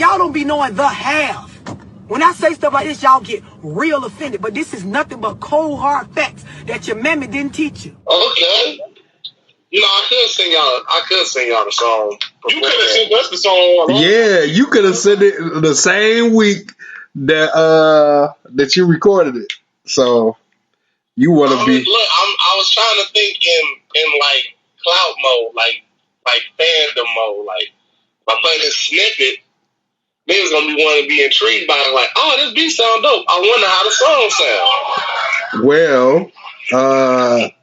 y'all don't be knowing the half. When I say stuff like this, y'all get real offended. But this is nothing but cold, hard facts that your mammy didn't teach you. Okay. You know, I could sing y'all the song. You could have sent us the song. Yeah, you could have sent it the same week that you recorded it. So you want to be? Look, I was trying to think in like cloud mode, like fandom mode. Like if I play this snippet, niggas gonna be wanting to be intrigued by it. Like, oh, this beat sound dope. I wonder how the song sound. Well,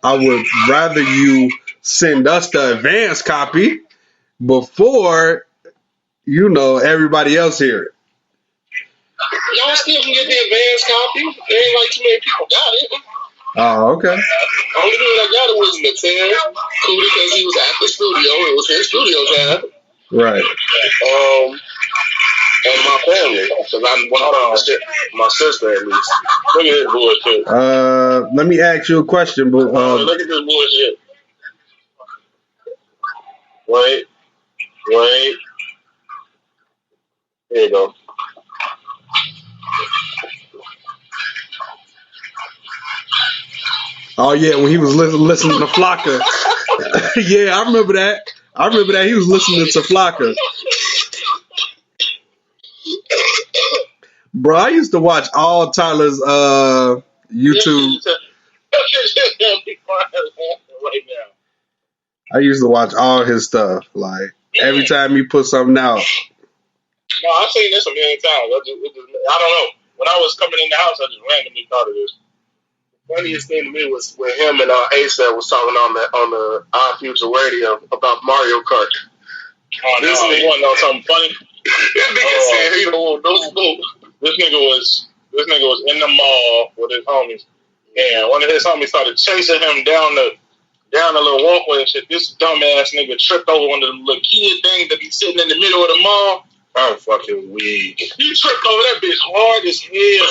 I would rather you send us the advance copy before everybody else hear it. Y'all still can get the advance copy. There ain't like too many people got it. Oh, okay. Only thing I got it was Natal, cool, because he was at the studio. It was his studio time. Right. And my family, because my sister at least. Look at this bullshit. Let me ask you a question. But, look at this bullshit. Wait. There you go. Oh yeah, when he was listening to Flocka. Yeah, I remember that. He was listening to Flocka. Bro, I used to watch all Tyler's YouTube. Right now. I used to watch all his stuff. Like every time he put something out. No, I've seen this a million times. I don't know. When I was coming in the house, I just randomly thought of this. Funniest thing to me was when him and ASAP was talking on the Our Future radio about Mario Kart. Oh, no, you want to know something funny? This nigga said he don't want those moves. This nigga was in the mall with his homies, and one of his homies started chasing him down the little walkway and shit. This dumbass nigga tripped over one of the little kid things that be sitting in the middle of the mall. I'm fucking weak. He tripped over that bitch hard as hell.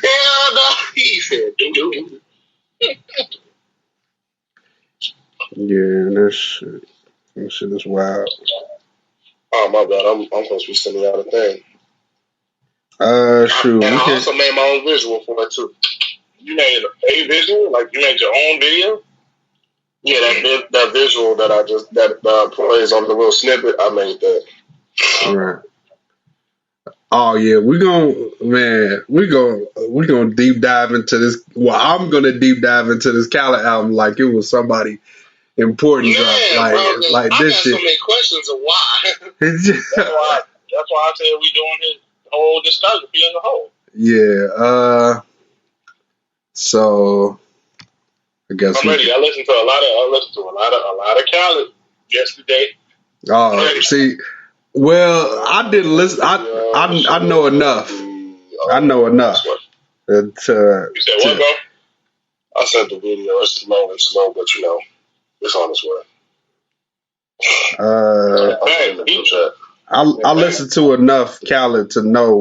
Hell no, he said, dude. Yeah, that shit is wild. Oh my god, I'm supposed to be sending out a thing. Shoot. And I also made my own visual for it too. You made a visual? Like you made your own video? Yeah, that visual that plays on the little snippet, I made that. Right. Oh yeah, we gonna deep dive into this. Well, I'm gonna deep dive into this Khaled album like it was somebody important. Yeah, bro, like I this got shit. so many questions of why. That's why I said we doing his whole discography as a whole. Yeah. So I guess I'm ready. I listened to a lot of Khaled yesterday. Oh, see. Well, I didn't listen. I know enough. I know enough. You said what, bro? I sent the video. It's slow, but it's on its way. I listened to enough Khaled to know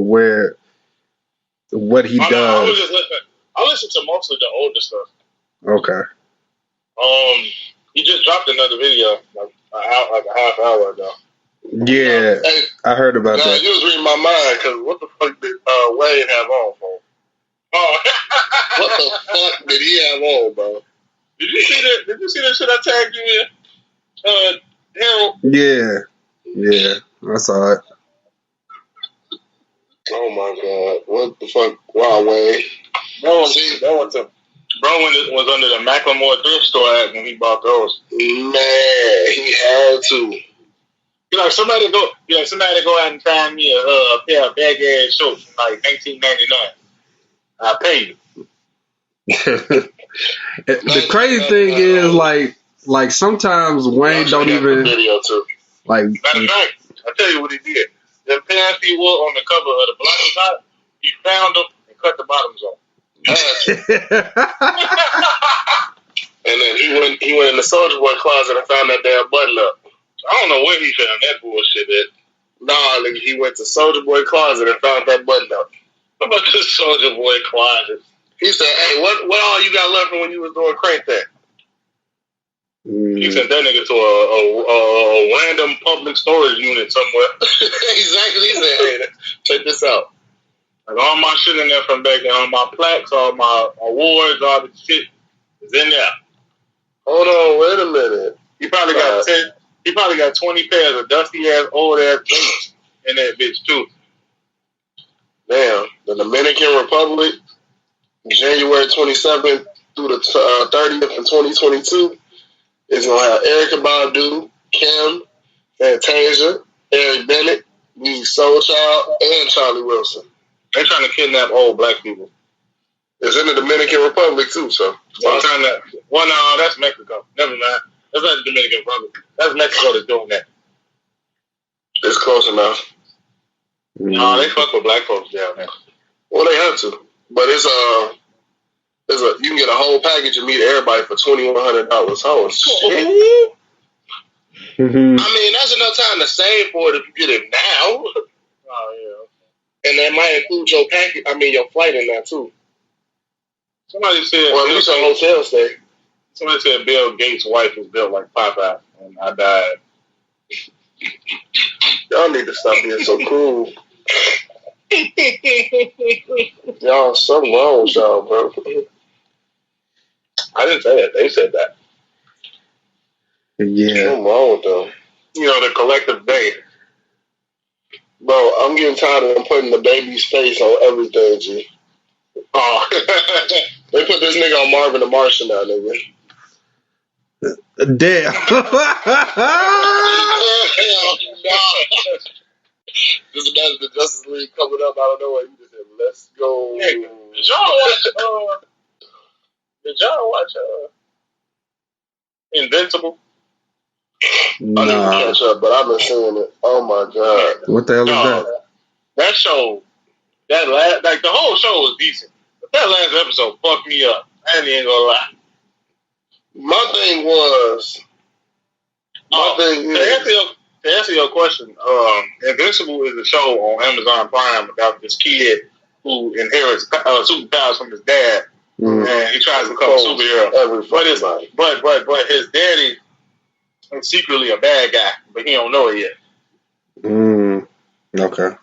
what he does. I was just listening. I listened to mostly the older stuff. Okay. He just dropped another video like a half hour ago. Yeah, hey, I heard about that. You was reading my mind because what the fuck did Wade have on for? Oh, what the fuck did he have on, bro? Did you see that shit I tagged you in? Harold? Yeah, I saw it. Oh my god, what the fuck? Wow, Wade. Bro was under the Macklemore thrift store ad when he bought those. Man, he had to. Somebody go out and find me a pair of bag ass shorts from like $19.99. I'll pay you. The crazy thing is like sometimes Wayne don't even video too. Like. Matter of fact, I'll tell you what he did. The pants he wore on the cover of the Black and Hot, he found them and cut the bottoms off. And then he went in the Soulja Boy closet and found that damn button up. I don't know where he found that bullshit at. Nah, nigga, he went to Soulja Boy closet and found that button up. What about the Soulja Boy closet? He said, "Hey, what all you got left from when you was doing Crank That?" He sent that nigga to a random public storage unit somewhere. Exactly. He said, "Hey, check this out. Like all my shit in there from back then, all my plaques, all my awards, all the shit is in there." Hold on, wait a minute. He probably got 10. He probably got 20 pairs of dusty ass, old ass boots in that bitch too. Damn, the Dominican Republic, January 27th through the 30th in 2022, is gonna have Erykah Badu, Kim, Fantasia, Eric Bennett, Music Soul Child, and Charlie Wilson. They're trying to kidnap old black people. It's in the Dominican Republic too, so. Well, no, that's Mexico. Never mind. That's not the Dominican Republic. That's Mexico that's doing that. It's close enough. No, they fuck with black folks down there. Well, they have to, but it's you can get a whole package and meet everybody for $2,100. Oh shit! I mean, that's enough time to save for it if you get it now. Oh yeah. And that might include your package. I mean, your flight in there too. Somebody said, or at least a hotel stay. Somebody said Bill Gates' wife was built like Popeye, and I died. Y'all need to stop being so cruel. Y'all, something wrong with y'all, bro. I didn't say that. They said that. Yeah. Something wrong with them. You know, the collective they. Bro, I'm getting tired of them putting the baby's face on everything, G. Oh. They put this nigga on Marvin the Martian now, nigga. Damn. Just imagine the Justice League coming up out of nowhere. You just said, "Let's go." Did y'all watch Invincible? I didn't catch up, but I've been seeing it. Oh my god! What the hell is that? That show, the whole show was decent, but that last episode fucked me up. I ain't even gonna lie. My thing was, to answer your question, Invincible is a show on Amazon Prime about this kid who inherits superpowers from his dad, and he tries to become a superhero. But his daddy is secretly a bad guy, but he don't know it yet. Okay.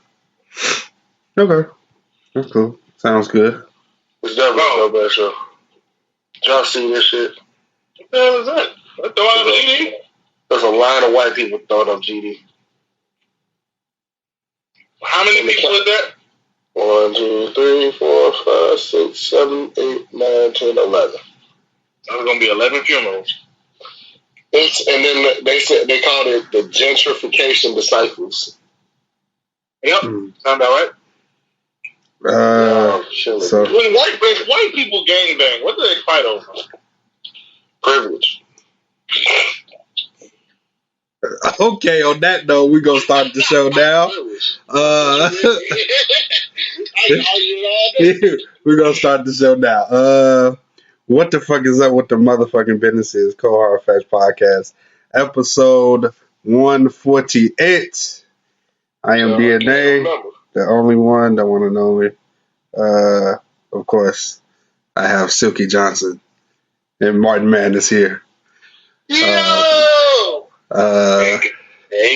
That's cool. Sounds good. It's definitely a bad show. Y'all see this shit? What the hell is that? What the hell is GD? There's a line of white people throwing up GD. How many people is that? 1, 2, 3, 4, 5, 6, 7, 8, 9, 10, 11. There's gonna be 11 funerals. And then they called it the gentrification disciples. Yep, sound about right. So when white people gangbang, what do they fight over? Privilege. okay, on that note, we're gonna start the show now. We're gonna start the show now. What the fuck is up with the motherfucking businesses? Cold Hard Facts Podcast, episode 148. I am DNA, the only one, the one and only. Of course, I have Silky Johnson and Martin Man is here. Hey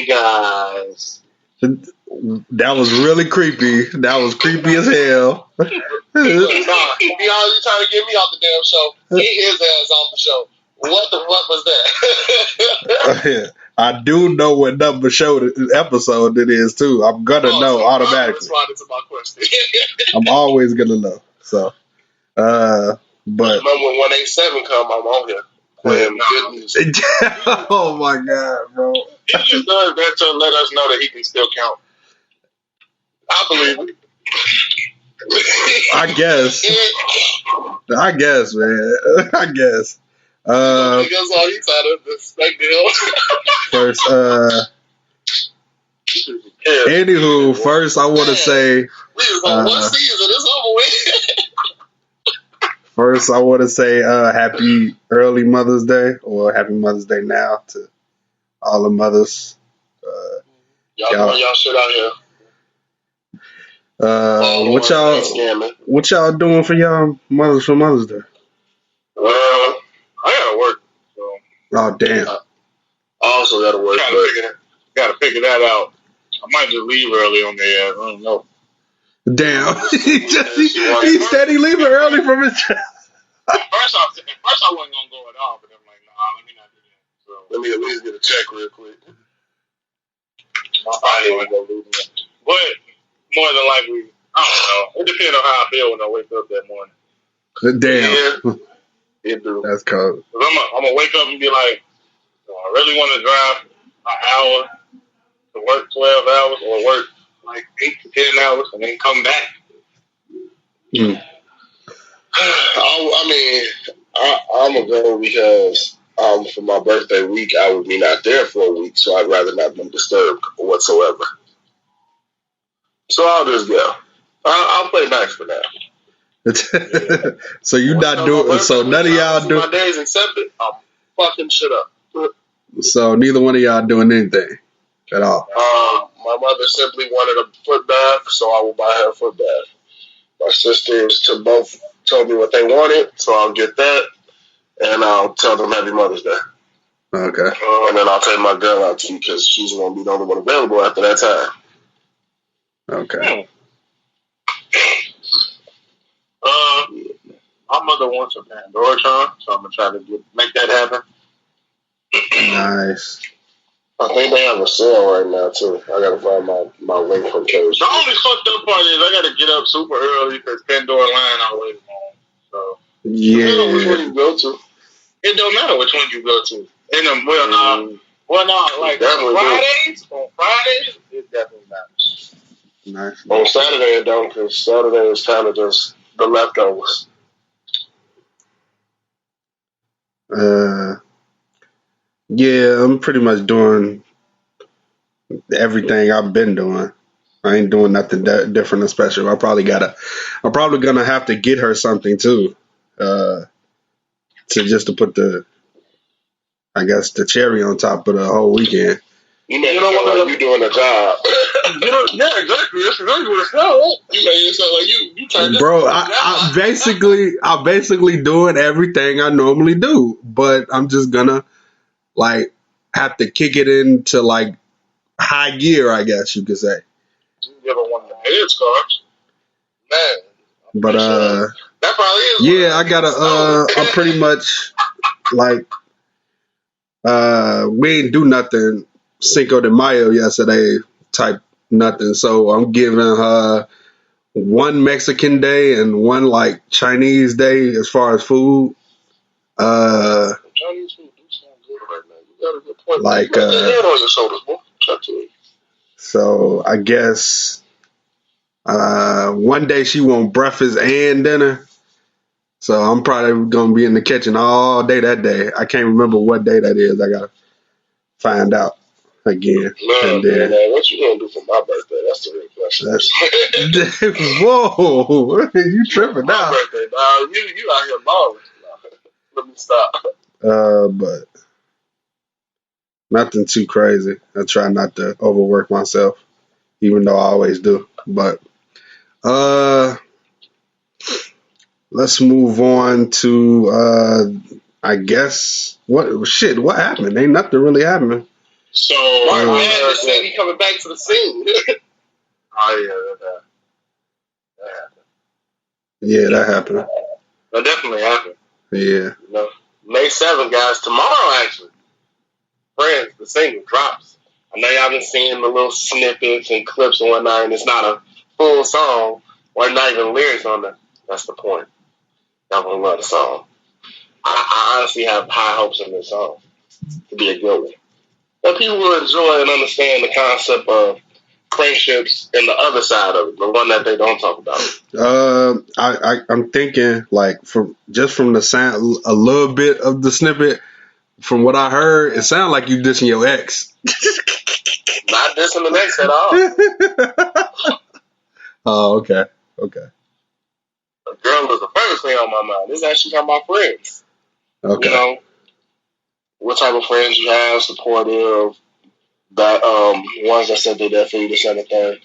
guys. That was really creepy. That was creepy as hell. Nah, you trying to get me off the damn show. Get his ass off the show. What the fuck was that? I do know what number episode it is too. I'm gonna know automatically. Responding to my question. I'm always gonna know. So, but remember when 187 come, I'm on here playing good music. Oh my god, bro! He just does that to let us know that he can still count. I believe it. I guess, man. I guess. That's all you trying to respect him. First, anywho, first I want to say, we was on one season. It's over with. First, I want to say happy early Mother's Day, or happy Mother's Day now to all the mothers. Y'all doing y'all shit out here. What y'all doing for y'all mothers for Mother's Day? I gotta work. So. Oh, damn. I also got to work. Got to figure that out. I might just leave early on the air. I don't know. Damn. he said he leaving early from his job. At first I wasn't going to go at all, but I'm like, nah, let me not do that. So, let me at least get a check real quick. But more than likely, I don't know. It depends on how I feel when I wake up that morning. Damn. Yeah, it do. That's cold. I'm going to wake up and be like, do I really want to drive an hour to work 12 hours or work like 8 to 10 hours and then come back? I'm going to go because for my birthday week, I would be not there for a week, so I'd rather not be disturbed whatsoever. So I'll just go. I'll play nice for now. So you not doing? So none of y'all do. My days accepted. I'm fucking shit up. So neither one of y'all doing anything at all. My mother simply wanted a foot bath, so I will buy her a foot bath. My sisters both told me what they wanted, so I'll get that, and I'll tell them Happy Mother's Day. Okay. And then I'll take my girl out to you because she's going to be the only one available after that time. Okay. My mother wants a Pandora charm, so I'm gonna try to make that happen. Nice. I think they have a sale right now too. I gotta find my link from Cage. The only fucked up part is I gotta get up super early because Pandora line always long. So yeah. You know which one you go to. It don't matter which one you go to. Like on Fridays, it definitely matters. Nice. On Saturday it don't, because Saturday is kind of just the leftovers. Yeah, I'm pretty much doing everything I've been doing. I ain't doing nothing different or special. I'm probably gonna have to get her something too, to put the cherry on top of the whole weekend. You know what? You doing a job. Yeah, exactly. That's exactly what it's called. You made it sound like you turned. Bro, I basically doing everything I normally do, but I'm just gonna have to kick it into high gear, I guess you could say. You give her one of the head scarves. Man. But that probably is. Yeah, I gotta I'm pretty much we ain't do nothing Cinco de Mayo yesterday type nothing. So I'm giving her one Mexican day and one Chinese day as far as food. Chinese food do sound good right now. You got a good point. Put your head on your shoulders, boy. Talk to it. So I guess one day she want breakfast and dinner. So I'm probably gonna be in the kitchen all day that day. I can't remember what day that is. I gotta find out again. Man, what you gonna do for my birthday? That's the real question. Whoa, you tripping now? My birthday, dog. You out here balling. Let me stop. But nothing too crazy. I try not to overwork myself, even though I always do. But let's move on to I guess what happened? Ain't nothing really happening. So Mark Madden said he coming back to the scene. Oh yeah, that happened. Yeah, that happened. That definitely happened. Yeah. You know, May 7th, guys. Tomorrow, actually, Friends, the single drops. I know y'all been seeing the little snippets and clips and whatnot, and it's not a full song or not even lyrics on it. That's the point. Y'all gonna love the song. I honestly have high hopes in this song to be a good one. But people will enjoy and understand the concept of friendships and the other side of it, the one that they don't talk about. I'm thinking from the sound, a little bit of the snippet. From what I heard, it sounds like you dissing your ex. Not dissing the ex at all. Oh, okay. A girl is the first thing on my mind. This is actually talking about friends. Okay. You know, what type of friends you have, supportive, that ones that said they're there for you, this and the third.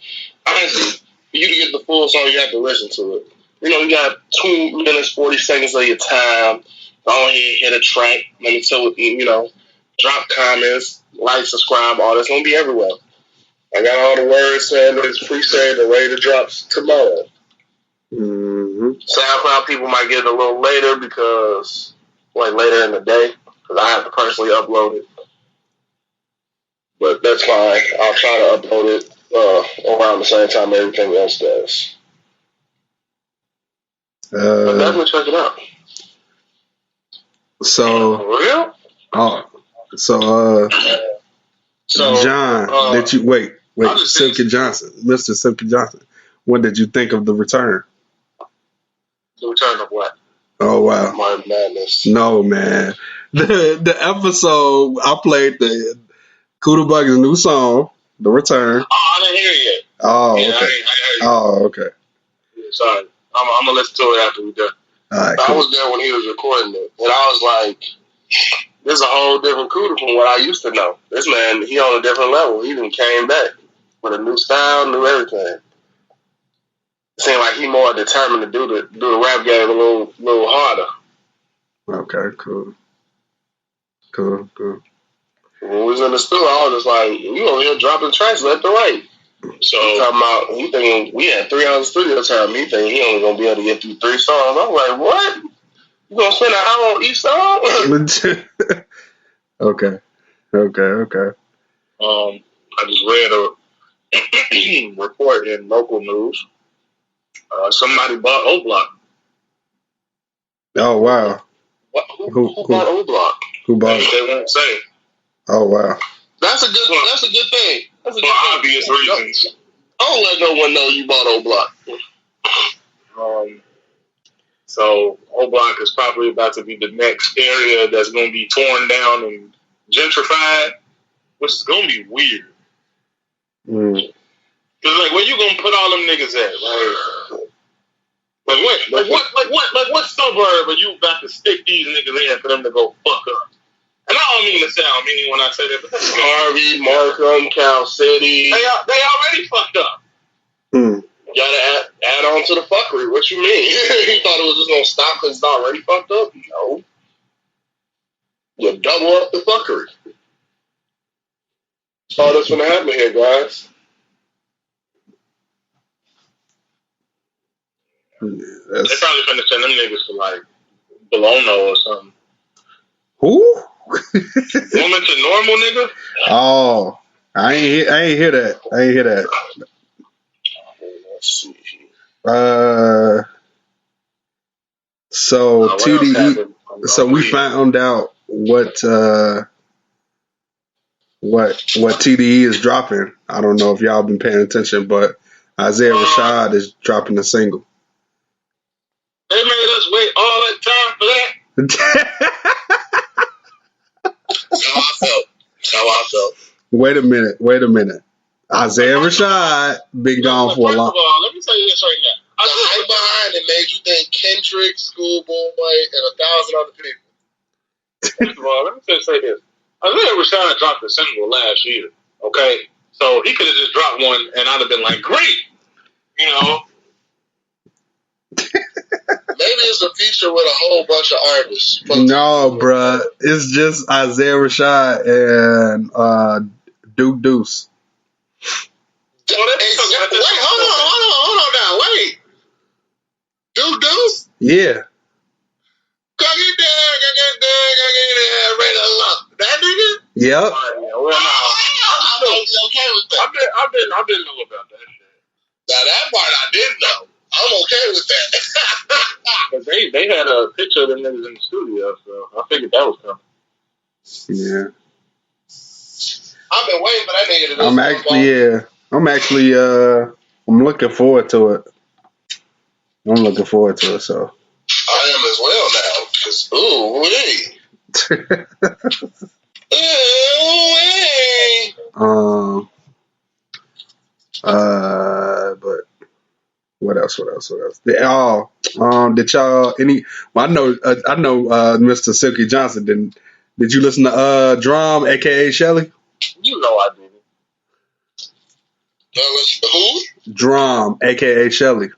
Honestly, for you to get the full song, you have to listen to it. You know, you got 2 minutes, 40 seconds of your time. Go ahead, hit a track. Let me tell you, drop comments, like, subscribe, all that's gonna be everywhere. I got all the words saying that it's pre-saved and ready to drop tomorrow. Mm-hmm. SoundCloud people might get it a little later because, like, later in the day, because I have to personally upload it. But that's fine. I'll try to upload it around the same time everything else does. But definitely check it out. So, For real? So John, did you wait, Silky Johnson, Mr. Silky Johnson, what did you think of the return? The return of what? Oh wow. My madness. No man. The episode I played the Kuda Bug's new song, The Return. Oh, I didn't hear it yet. Oh, yeah, okay. I heard you. Oh, okay. Yeah, sorry. I'm gonna listen to it after we done. All right, I cool. was there when he was recording it, and I was like, this is a whole different Kuda from what I used to know. This man, he on a different level. He even came back with a new style, new everything. It seemed like he more determined to do the rap game a little harder. Okay, cool. When we was in the studio, I was just like, you over here dropping tracks left and right. So he thinking we had 3 hours studio time. He thinking he only gonna be able to get through 3 songs. I'm like, what? You gonna spend an hour on each song? Okay. I just read a report in local news. Somebody bought O-Block. Oh wow. Who bought O-Block? Who bought it? They won't say. Oh wow. That's a good thing. That's a good For thing. obvious reasons. I don't let no one know you bought O-Block. So O-Block is probably about to be the next area that's going to be torn down and gentrified, which is going to be weird. Cause like, where you gonna put all them niggas at? Like what suburb are you about to stick these niggas in for them to go fuck up? And I don't mean to sound mean when I say that, but that's Harvey, Markham, Cal City. They already fucked up. You gotta add on to the fuckery. What you mean? You thought it was just gonna stop because it's already fucked up? No. You double up the fuckery. That's all that's gonna happen here, guys. They probably finna send them niggas to like Bologna or something. Who? Woman to normal nigga? Oh, I ain't hear that. Let's see. So TDE. So we found out what TDE is dropping. I don't know if y'all been paying attention, but Isaiah Rashad is dropping a single. They made us wait all that time for that. That's how I felt. Wait a minute. Isaiah Rashad been gone for a long. First of all, let me tell you this right now. The hype behind it made you think Kendrick, Schoolboy, and 1,000 other people. First of all, let me just say this. Isaiah Rashad dropped a single last year, okay? So he could have just dropped one and I'd have been like, great, you know? Maybe it's a feature with a whole bunch of artists. No, bruh. It's just Isaiah Rashad and Duke Deuce. Wait, hold on now. Wait. Duke Deuce? Yeah. Go get there, ready to lock. That nigga? Yep. Well, no. I'm okay with that. I've been know about that shit. Now that part I didn't know. I'm okay with that. But they had a picture of them niggas in the studio, so I figured that was coming. Yeah. I've been waiting for that nigga to do I'm looking forward to it. So. I am as well now. Cause But what else? Did y'all any? Well, I know Mr. Silky Johnson didn't. Did you listen to Drum, aka Shelly? You know I didn't. who? Drum, aka Shelly.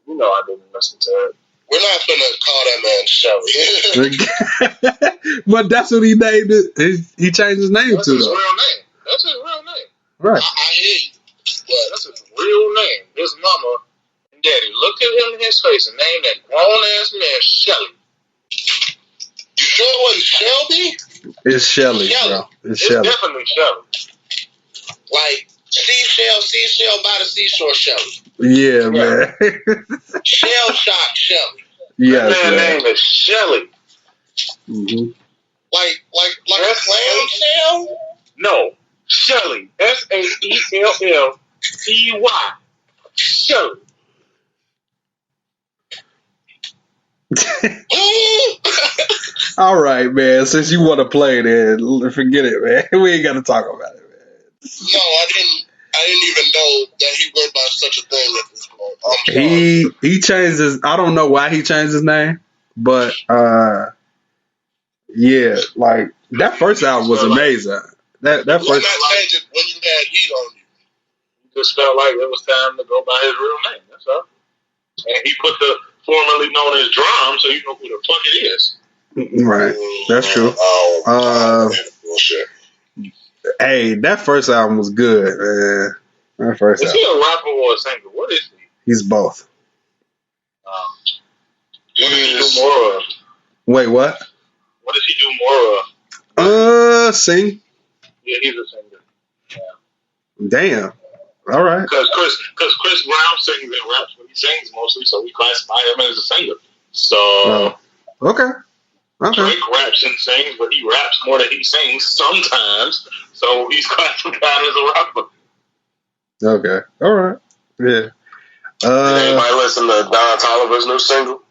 You know I didn't listen to it. We're not gonna call that man Shelly. But that's what he named it. He changed his name That's to his though. real name. That's his real name. Right. I hear you. But That's his real name. His mama and daddy looked at him in his face and named that grown ass man Shelly. you sure it wasn't Shelby? It's Shelly, Shelly. bro. It's It's Shelly. definitely Shelly. Like seashell by the seashore Shelly. Yeah, man. Shell shock Shelly. Yes, That man's man. name is Shelly. Mm-hmm. Like a clam shell? No, Shelly. SHELLEY. Shelly. All right, man. Since you want to play, then forget it, man. We ain't got to talk about it, man. No, I didn't even know that he went by such a thing at this point. I'm sorry. He changed his. I don't know why he changed his name, but yeah, like that first album was amazing. That Why first. not change it when you had heat on you? He just felt like it was time to go by his real name. That's all. And he put the formerly known as Drum, so you know who the fuck it is. Right, that's true. Bullshit. Hey, that first album was good, man. That first Is album. he a rapper or a singer? What is he? He's both. What does he do more of? Wait, what? What does he do more of? Sing. Yeah, he's a singer. Damn. All right. Because Chris Brown sings and raps, but he sings mostly, so we classify him as a singer. So Okay. Okay. Drake raps and sings, but he raps more than he sings sometimes. So he's classified as a rapper. Okay. All right. Yeah. Did anybody listen to Don Toliver's new single?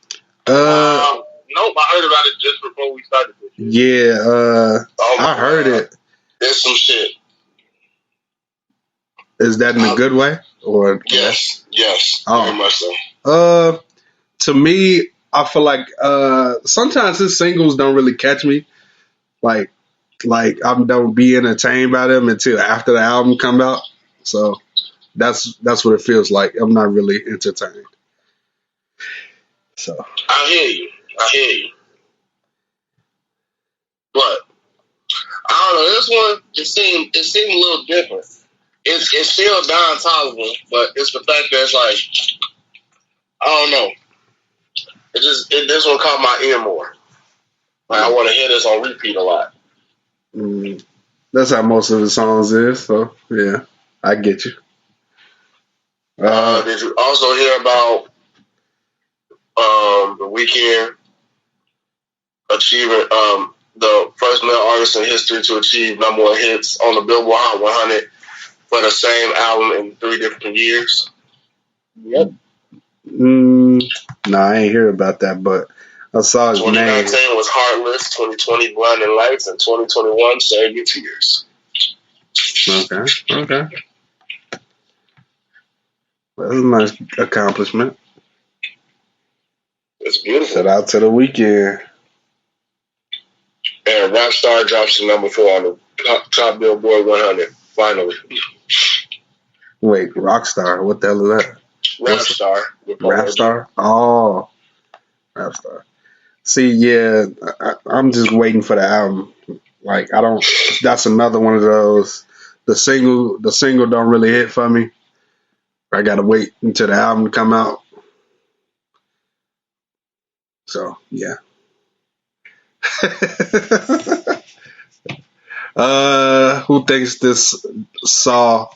Nope, I heard about it just before we started this. Yeah. Oh my I heard God. it. There's some shit. Is that in a good way or? Yes, Oh. very much so. To me, I feel like sometimes his singles don't really catch me. Like I don't be entertained by them until after the album come out. So that's what it feels like. I'm not really entertained. So I hear you. But I don't know. This one it seemed a little different. It's still Don Toliver, but it's the fact that it's like I don't know. This one caught my ear more. Like, I want to hear this on repeat a lot. that's how most of the songs is. So yeah, I get you. Did you also hear about The Weeknd achieving the first male artist in history to achieve number one hits on the Billboard Hot 100 for the same album in 3 different years? Yep. No, I ain't hear about that, but I saw his name. 2019 was Heartless, 2020 Blinding Lights, and 2021 Save Your Tears. Okay. Well, that's a nice accomplishment. It's beautiful. Shout out to The Weeknd. And Rockstar drops to number 4 on the top Billboard 100. Finally. Wait, Rockstar? What the hell is that? Rapstar. Rapstar? Oh, Rapstar. See, yeah, I'm just waiting for the album. Like, I don't. That's another one of those. The single don't really hit for me. I gotta wait until the album come out. So yeah. Who thinks this Saw?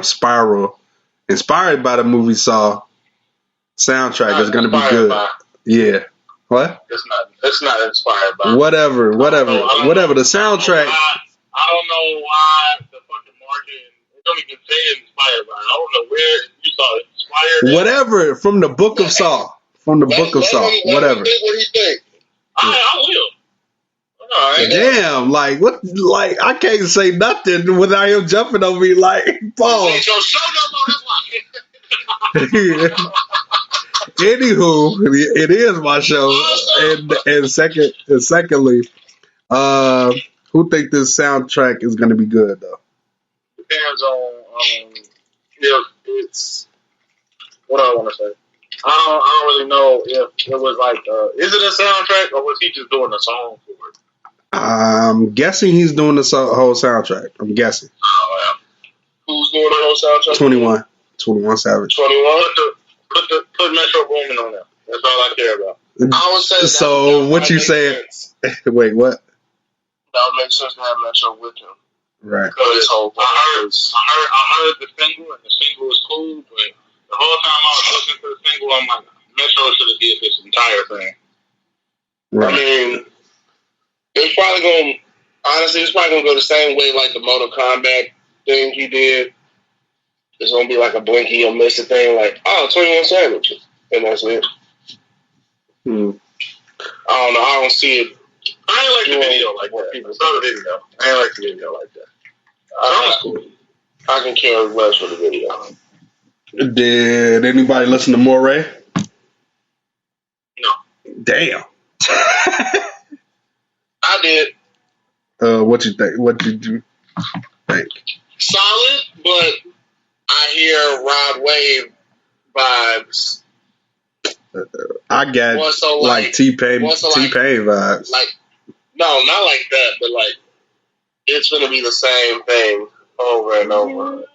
Spiral, inspired by the movie Saw, soundtrack is gonna be good. Yeah. What? It's not inspired by. Whatever. The soundtrack. I don't know why the fucking marketing. It don't even say inspired by. I don't know where you saw it inspired. Whatever from the Book of Saw. Whatever. Let him think what he think. I will. All right. Damn, like what? Like I can't say nothing without him jumping on me. Like, Paul. Ain't your show no more. That's why. Anywho, it is my show. And secondly, who think this soundtrack is going to be good though? Depends on if it's what do I want to say. I don't really know if it was like, is it a soundtrack or was he just doing a song for it? I'm guessing he's doing the whole soundtrack. I'm guessing. Oh, yeah. Who's doing the whole soundtrack? 21 Savage. 21. Put Metro Boomin on there. That's all I care about. I would say. So what you saying? Wait, what? That would make sense to have Metro with him. Right. This whole I heard the single, and the single was cool, but the whole time I was listening to the single, I'm like, Metro should have did this entire thing. Right. I mean, it's probably going. Honestly, it's probably going to go the same way like the Mortal Kombat thing he did. It's going to be like a blink you'll miss a thing, like 21 Savage, and that's it. Hmm. I don't know. I don't see it. I ain't like the video like that. People saw the video. I ain't like the video like that. That was cool. I can care less for the video. Did anybody listen to Moray? No. Damn. I did. What you think? What did you think? Solid, but I hear Rod Wave vibes. I got More so like T-Pain vibes. Like, no, not like that, but like it's gonna be the same thing over and over.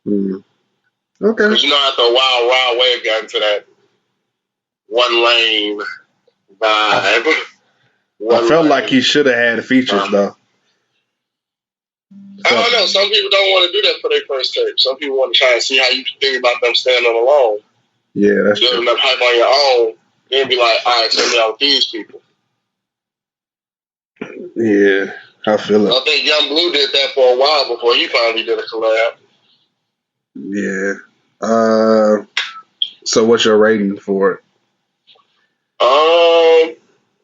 Hmm. Okay. Because you know, after a while, Rod Wave got into that one lane vibe. I felt like he should have had features though. I don't know. Some people don't want to do that for their first tape. Some people want to try and see how you think about them standing alone. Yeah, that's Build true. enough hype on your own, then be like, all right, take me out with these people. Yeah, I feel it. I think Young Blue did that for a while before he finally did a collab. Yeah. So what's your rating for it?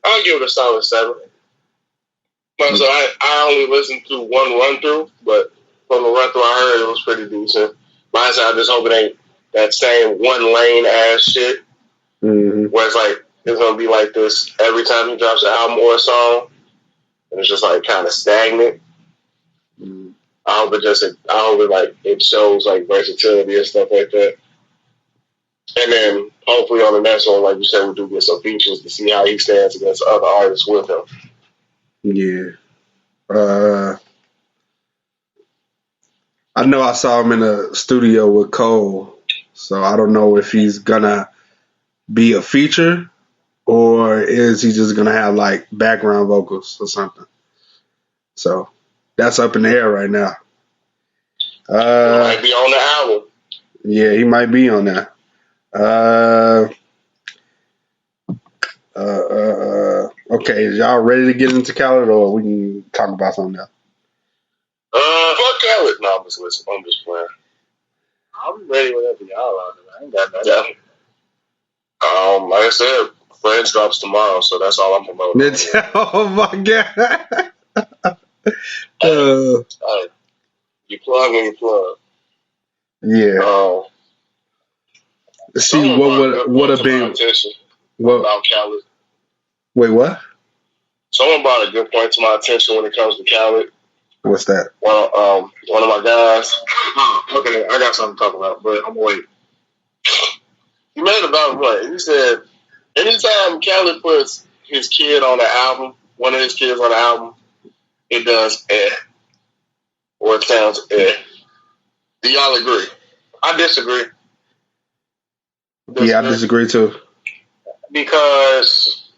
I'll give it a solid 7. But so I only listened to one run through, but from the run through I heard it was pretty decent. Mine said I just hope it ain't that same one lane ass shit. Mm-hmm. Where it's like it's gonna be like this every time he drops an album or a song, and it's just like kind of stagnant. Mm-hmm. I hope it like it shows like versatility and stuff like that. And then hopefully on the next one, like you said, we do get some features to see how he stands against other artists with him. Yeah. I know I saw him in a studio with Cole, so I don't know if he's gonna be a feature or is he just gonna have like background vocals or something. So that's up in the air right now. He might be on the album. Yeah, he might be on that. Okay, is y'all ready to get into Khaled or we can talk about something else? Fuck Khaled. No, I'm just playing. I'm ready whenever y'all are. I ain't got nothing. Yeah. Like I said, Friends drops tomorrow, so that's all I'm promoting. Oh my god. You plug when you plug. Yeah. See what would have been about Khaled. Wait, what? Someone brought a good point to my attention when it comes to Khaled. What's that? Well, one of my guys. Okay, I got something to talk about, but I'm waiting. He made about what? He said, anytime Khaled puts his kid on the album, one of his kids on the album, it does or it sounds Do y'all agree? I disagree. Yeah, I disagree too. Because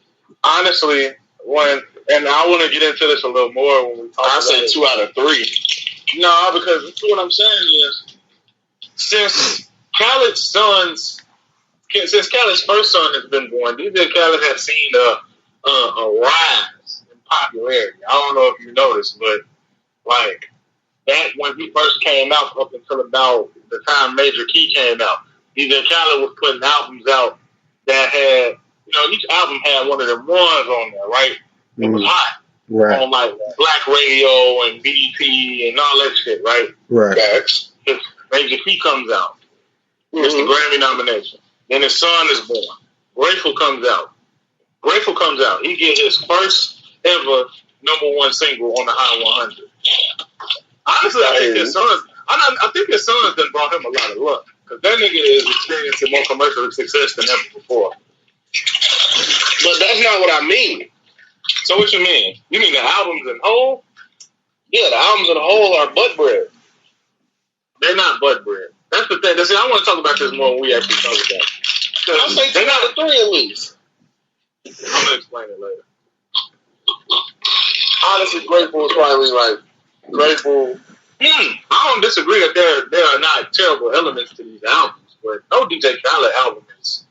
honestly, and I want to get into this a little more when we talk. I say 2 out of 3. No, because what I'm saying is, since Khaled's first son has been born, DJ Khaled has seen a rise in popularity. I don't know if you noticed, but like that when he first came out up until about the time Major Key came out, DJ Khaled was putting albums out that had, each album had one of them ones on there, right? It was hot. Right. On like Black Radio and BET and all that shit, right? Right. Major Key comes out. It's the Grammy nomination. Then his son is born. Grateful comes out. He get his first ever #1 single on the Hot 100. Honestly, I think his sons done brought him a lot of luck. Because that nigga is experiencing more commercial success than ever before. But that's not what I mean. So what you mean? You mean the albums in whole? Yeah, the albums in the whole are butt bread. They're not butt bread. That's the thing. See, I want to talk about this more when we actually talk about it. I'll say 2 out of 3 at least. I'm gonna explain it later. Honestly, Grateful is probably like Grateful. I don't disagree that there are not terrible elements to these albums, but no DJ Khaled album is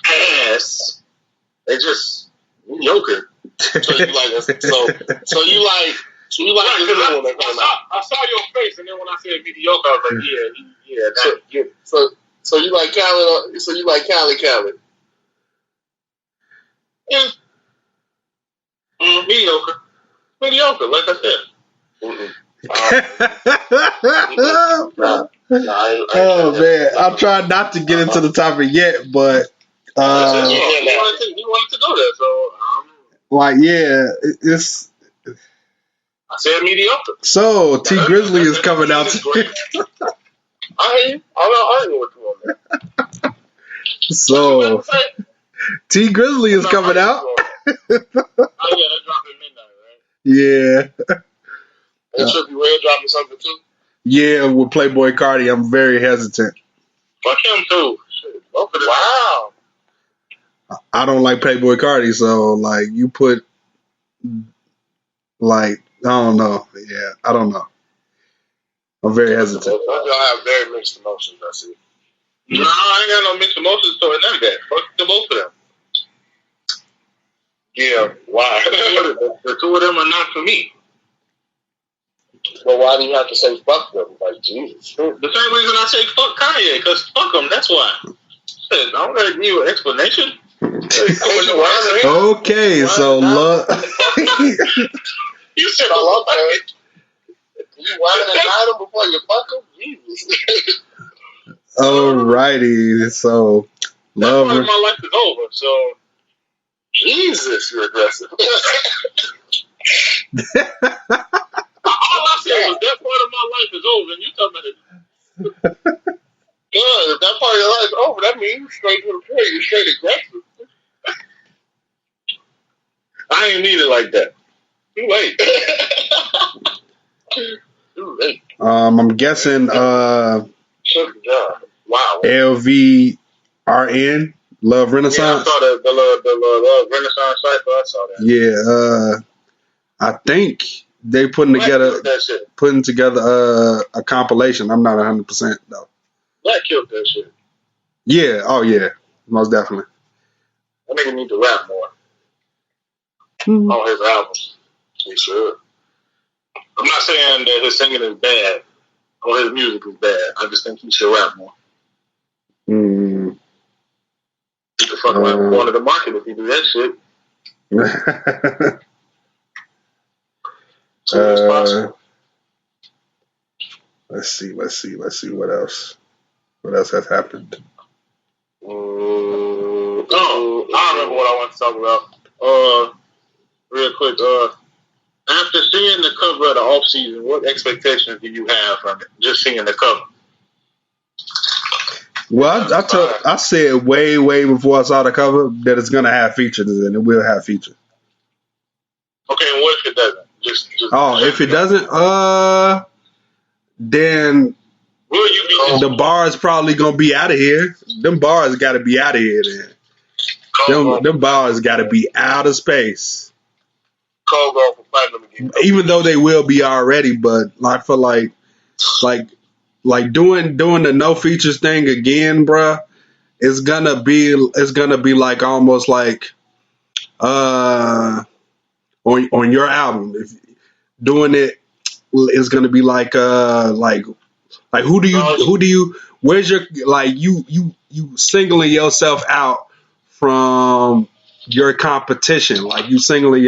ass. They just mediocre. So you like I saw your face, and then when I said mediocre, I was like, yeah. So you like Khaled? So you like Khaled? Yeah. Mediocre, like I said. Oh man, I'm trying not to get into the topic yet, but he wanted to go there, so like it's. I said mediocre. So T Grizzly is coming out. I hear you. I'm not arguing with you on that. So T Grizzly is coming out. Oh yeah, that dropped at midnight, right? Yeah. And Trippie Redd dropping something too. Yeah, with Playboy Cardi, I'm very hesitant. Fuck him too. Shit, both of them. Wow. I don't like Playboy Cardi, so like you put like I don't know. Yeah, I don't know. I'm very hesitant. Y'all have very mixed emotions, I see. No, I ain't got no mixed emotions toward none of that. Fuck the both of them. Yeah, why? The two of them are not for me. Well, why do you have to say fuck them? Like, Jesus. The same reason I say fuck Kanye, because fuck them, that's why. Shit, I don't gotta give you an explanation. Okay, so love. You said I love that. You whine and dine them before you fuck them? Jesus. Alrighty, so love. That part of my life is over, so. Jesus, you're aggressive. All I said was that part of my life is over, and you talking about it. Good. If that part of your life is over, that means you're straight to the point. You're straight aggressive. I ain't need it like that. Too late. Too late. I'm guessing Wow. LVRN, Love Renaissance. Yeah, I saw the Love Renaissance cipher. I saw that. Yeah, I think they putting together a compilation. I'm not 100% though. Black killed that shit. Yeah, oh yeah, most definitely. That nigga need to rap more on his albums. He should. I'm not saying that his singing is bad or his music is bad. I just think he should rap more. He could fuck around corner the market if he do that shit. Let's see what else. What else has happened? I remember what I want to talk about. Real quick. After seeing the cover of the off season, what expectations do you have from it? Just seeing the cover. Well, I said way before I saw the cover that it's gonna have features, and it will have features. Okay, and what if it doesn't? If it doesn't, then will you be the bar is probably gonna be out of here. Them bars got to be out of here. Then them bars got to be out of space. Go for platinum again. Even though they will be already, but I feel like doing the no features thing again, bruh. It's gonna be like almost like on your album. If doing it is gonna be like who do you where's your you singling yourself out from your competition, like you singling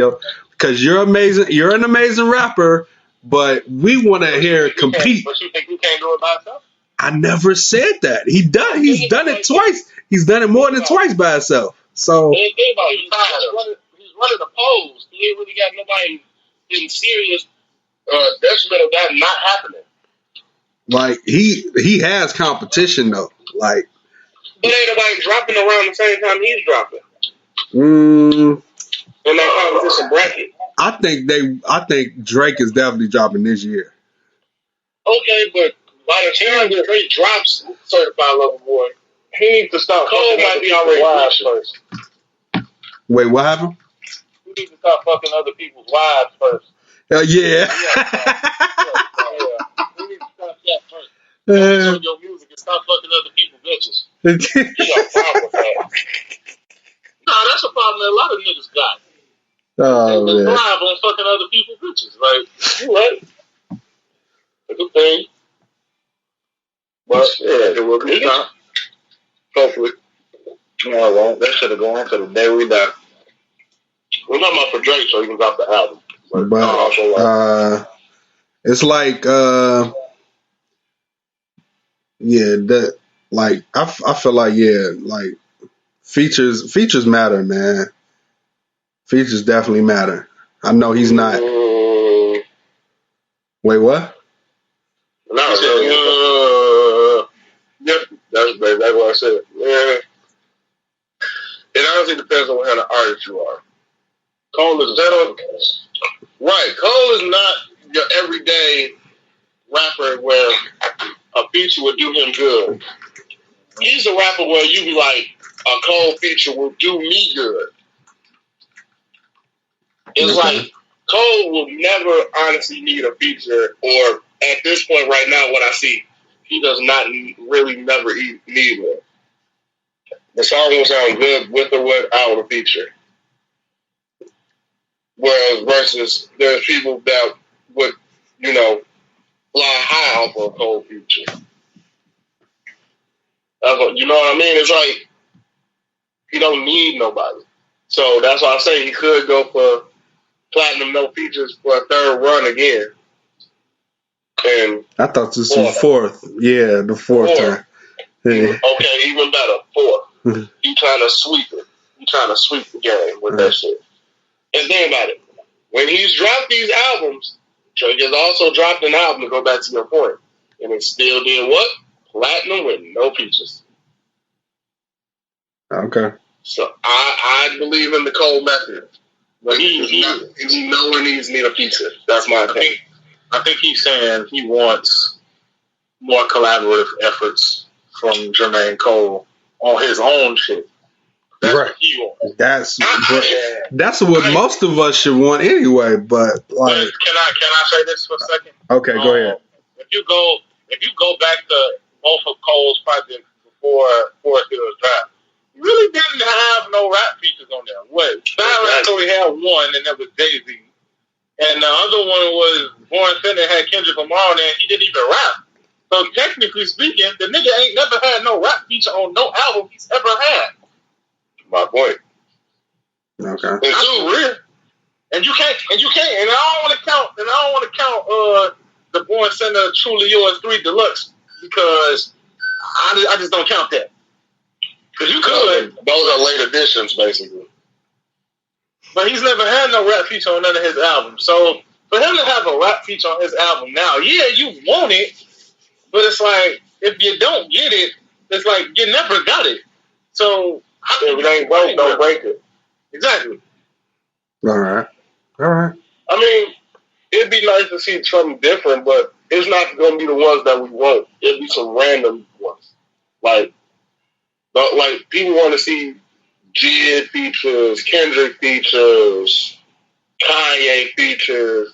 because you're amazing, you're an amazing rapper, but we want to hear compete. But you think he can't do it by himself? I never said that. He's done it twice. He's done it more than twice by himself. So he's running the polls. He ain't really got nobody in serious detriment of that not happening. Like he has competition though. Like, but ain't nobody dropping around the same time he's dropping. mm, In that competition bracket. I think Drake is definitely dropping this year. Okay, but by the time that Drake drops Certified Lover Boy, He needs to stop. Cole might be already wives first. Wait, what happened? You need to stop fucking other people's wives first. Yeah. You need to stop that first. Focus on your music and stop fucking other people's bitches. he got a problem with that. Nah, that's a problem that a lot of niggas got. Oh, They man. thrive on fucking other people's bitches. Like, You right. It's a thing. but yeah, it will be time. Hopefully. No, it won't. That should have gone to the day we die. We're talking about for Drake, so he can drop the album. But it's like that like I feel like like features matter, man. Features definitely matter. I know he's not. Wait, what? Not really. Yep, that's what I said. Yeah. It honestly depends on what kind of artist you are. Cole is right. Cole is not your everyday rapper where a feature would do him good. He's a rapper where you be like, a Cole feature will do me good. It's like Cole will never honestly need a feature, or at this point right now, what I see, he does not really never need one. The song will sound good with or without a feature. Whereas versus there's people that would, fly high off of a Cole feature. You know what I mean? It's like he don't need nobody. So that's why I say he could go for platinum no features for a third run again. And I thought this was fourth. Yeah, the fourth time. Yeah. Okay, even better. Fourth. He trying to sweep it. He trying to sweep the game with that shit. And think about it. When he's dropped these albums, Drake has also dropped an album, to go back to your point. And it still did what? Platinum with no features. Okay. So I believe in the Cole method. But he nowhere needs to need a feature. That's my opinion. I think he's saying he wants more collaborative efforts from Jermaine Cole on his own shit. That's right. What he wants. That's what most of us should want anyway. But like, can I say this for a second? Okay, go ahead. If you go back to both of Cole's projects before Forest Hills Drive, he really didn't have no rap features on there. Wait, Tyler only had one, and that was Jay-Z. And the other one was Born Center, had Kendrick Lamar on there, and he didn't even rap. So technically speaking, the nigga ain't never had no rap feature on no album he's ever had. My point. Okay. And too real. And you can't, and I don't want to count the Born Center Truly Yours 3 Deluxe, because I just don't count that. Because you could. Those are late additions, basically. But he's never had no rap feature on none of his albums. So for him to have a rap feature on his album now, yeah, you want it, but it's like, if you don't get it, it's like you never got it. So if it ain't broke, don't break it. Exactly. All right. I mean, it'd be nice to see something different, but it's not going to be the ones that we want. It'd be some random ones. Like people want to see Jid features, Kendrick features, Kanye features.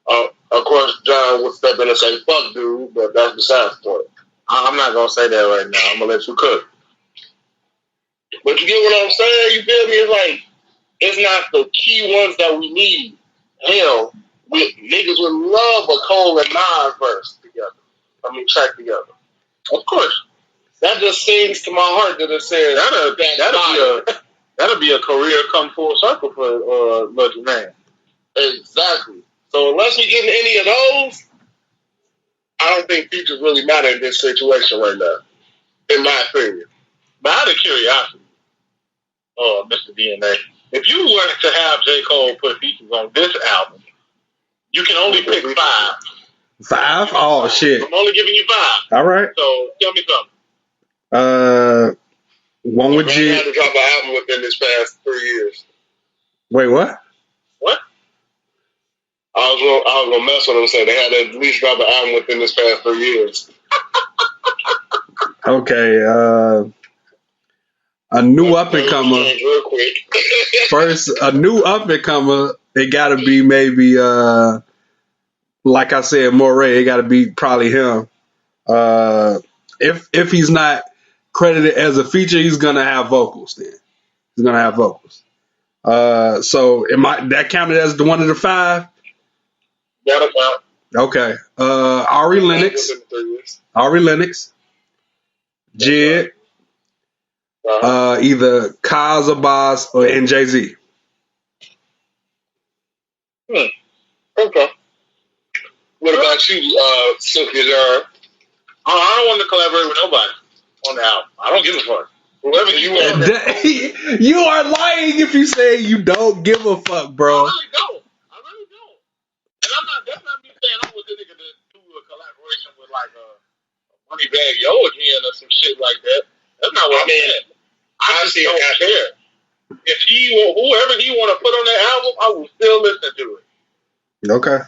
Of course, John would step in and say, fuck dude, but that's besides the point. I'm not going to say that right now. I'm going to let you cook. But you get what I'm saying? You feel me? It's like, it's not the key ones that we need. Hell, niggas would love a Cole and Nas verse together. Track together. Of course. That just sings to my heart that it says that'll be a career come full circle for Lil Jermaine. Exactly. So unless we get any of those, I don't think features really matter in this situation right now, in my opinion. But out of curiosity, Mr. DNA, if you were to have J. Cole put features on this album, you can only pick 5. 5? Oh shit! I'm only giving you 5. All right. So tell me something. One with They had G. to drop an album within this past 3 years. Wait, what? What? I was gonna mess with them and say they had to at least drop an album within this past 3 years. Okay. A new up and comer. Real quick. First, a new up and comer. It got to be maybe, like I said, Moray. It got to be probably him. If he's not credited as a feature, he's gonna have vocals. Then he's gonna have vocals. So that counted as one of the 5? That'll count. Okay. Ari Lennox, Jid, either Kaz or Boz or Jay-Z. Okay. What about you, Silky Jar? I don't want to collaborate with nobody on the album. I don't give a fuck. Whoever you want. You are lying if you say you don't give a fuck, bro. I really don't. And that's not me saying I'm with the nigga to do a collaboration with like a Moneybag Yo again or some shit like that. That's not what I'm saying. I just don't care. If whoever he want to put on that album, I will still listen to it. Okay.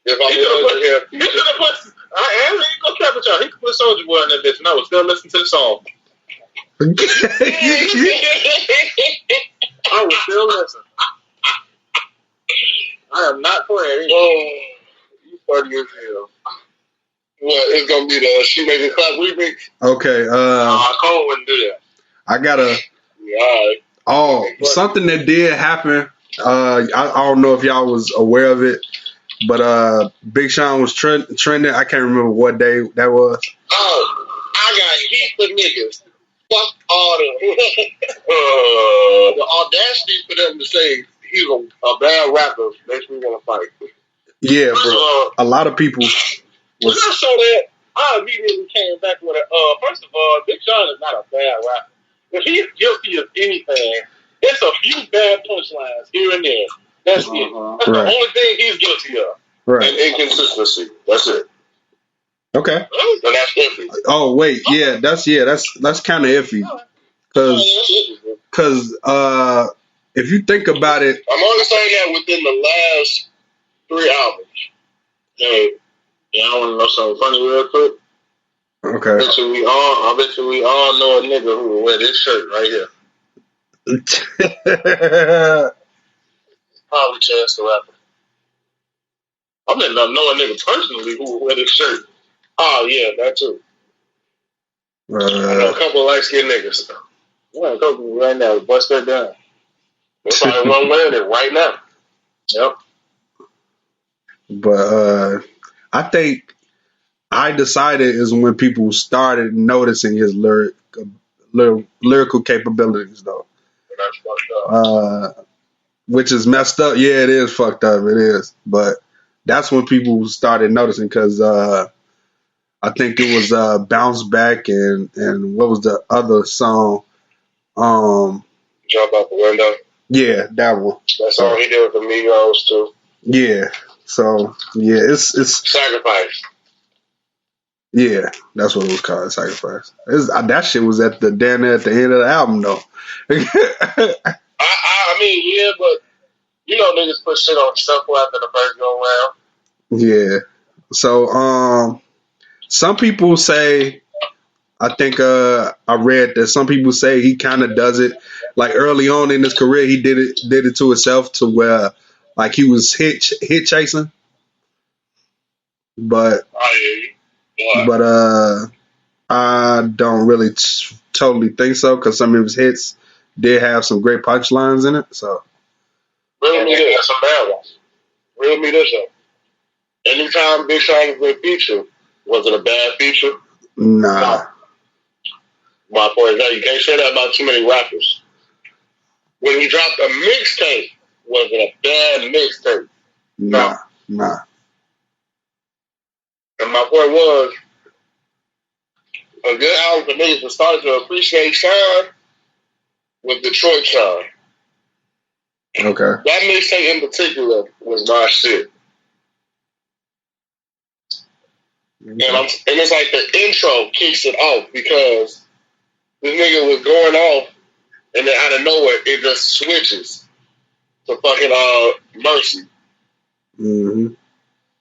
If I'm willing to hear, he could have put. I ain't gonna trap with y'all. He could put Soulja Boy in that bitch, and I would still listen to the song. I would still listen. I am not playing. you funny as hell. Well, it's gonna be the She Make It Clap remix. Okay. Cole wouldn't do that. I gotta. Yeah, all right. Something that did happen. I don't know if y'all was aware of it, but Big Sean was trending. I can't remember what day that was. Oh, I got heaps of niggas. Fuck all them. The audacity for them to say he's a bad rapper makes me want to fight. Yeah, bro. A lot of people. When I saw that, I immediately came back with it. First of all, Big Sean is not a bad rapper. If he's guilty of anything, it's a few bad punchlines here and there. That's it. That's the only thing he's guilty of. Right. And inconsistency. That's it. Okay. And that's iffy. Oh wait, yeah, that's kind of iffy, because if you think about it, I'm only saying that within the last 3 albums. Hey, I want to know something funny real quick. Okay. I bet you we all know a nigga who will wear this shirt right here. Probably Chance the Rapper. I didn't know a nigga personally who will wear this shirt. Oh yeah, that too. I know a couple of light-skinned niggas. Yeah, a couple right now. Bust that down. There's probably one wearing it right now. Yep. But I think I Decided is when people started noticing his lyrical capabilities, though. That's fucked up. Which is messed up. Yeah, it is fucked up. It is. But that's when people started noticing, because I think it was Bounce Back and what was the other song? Jump Out the Window. Yeah, that one. That song he did with the Migos too. Yeah. So yeah, it's Sacrifice. Yeah, that's what it was called, Sacrifice. That shit was at the end of the album, though. I mean, yeah, but you know niggas put shit on shuffle after the first go round. Yeah. So some people say, I think I read that some people say he kind of does it like early on in his career. He did it to himself, to where like he was hit chasing, but I don't really totally think so, because some of his hits did have some great punchlines in it. So Real me this, some bad ones. Real me this up. Anytime Big Sean was a feature, was it a bad feature? Nah. But for example, you can't say that about too many rappers. When he dropped a mixtape, was it a bad mixtape? Nah. And my point was, a good album for niggas to start to appreciate Sean was Detroit Sean. Okay. That mixtape in particular was my shit. And it's like the intro kicks it off because this nigga was going off, and then out of nowhere it just switches to fucking Mercy. Mm-hmm.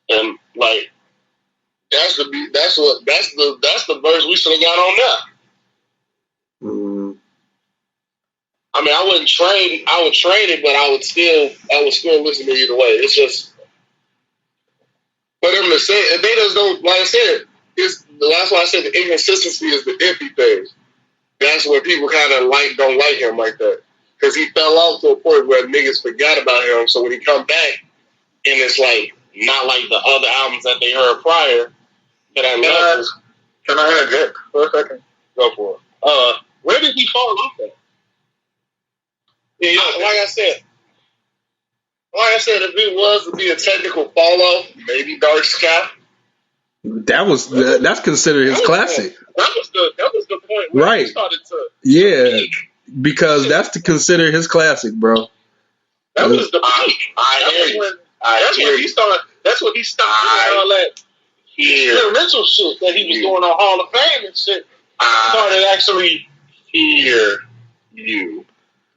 And like that's the verse we should have got on there. Mm-hmm. I mean, I would trade it, but I would still listen to either way. It's just for them to say, if they just don't, like I said, that's why I said the inconsistency is the iffy thing. That's where people kind of don't like him like that. Because he fell off to a point where niggas forgot about him. So when he come back, and it's like not like the other albums that they heard prior. Can I interject for a second? Go for it. Where did he fall off at? Yeah, like I said, if it was to be a technical fall off, maybe Dark Sky. That's considered his classic. That was the point where he started to peak. Because that's to consider his classic, bro. That was the peak. That's when he stopped doing all that experimental shit that he was doing on Hall of Fame and shit. Started actually hear you.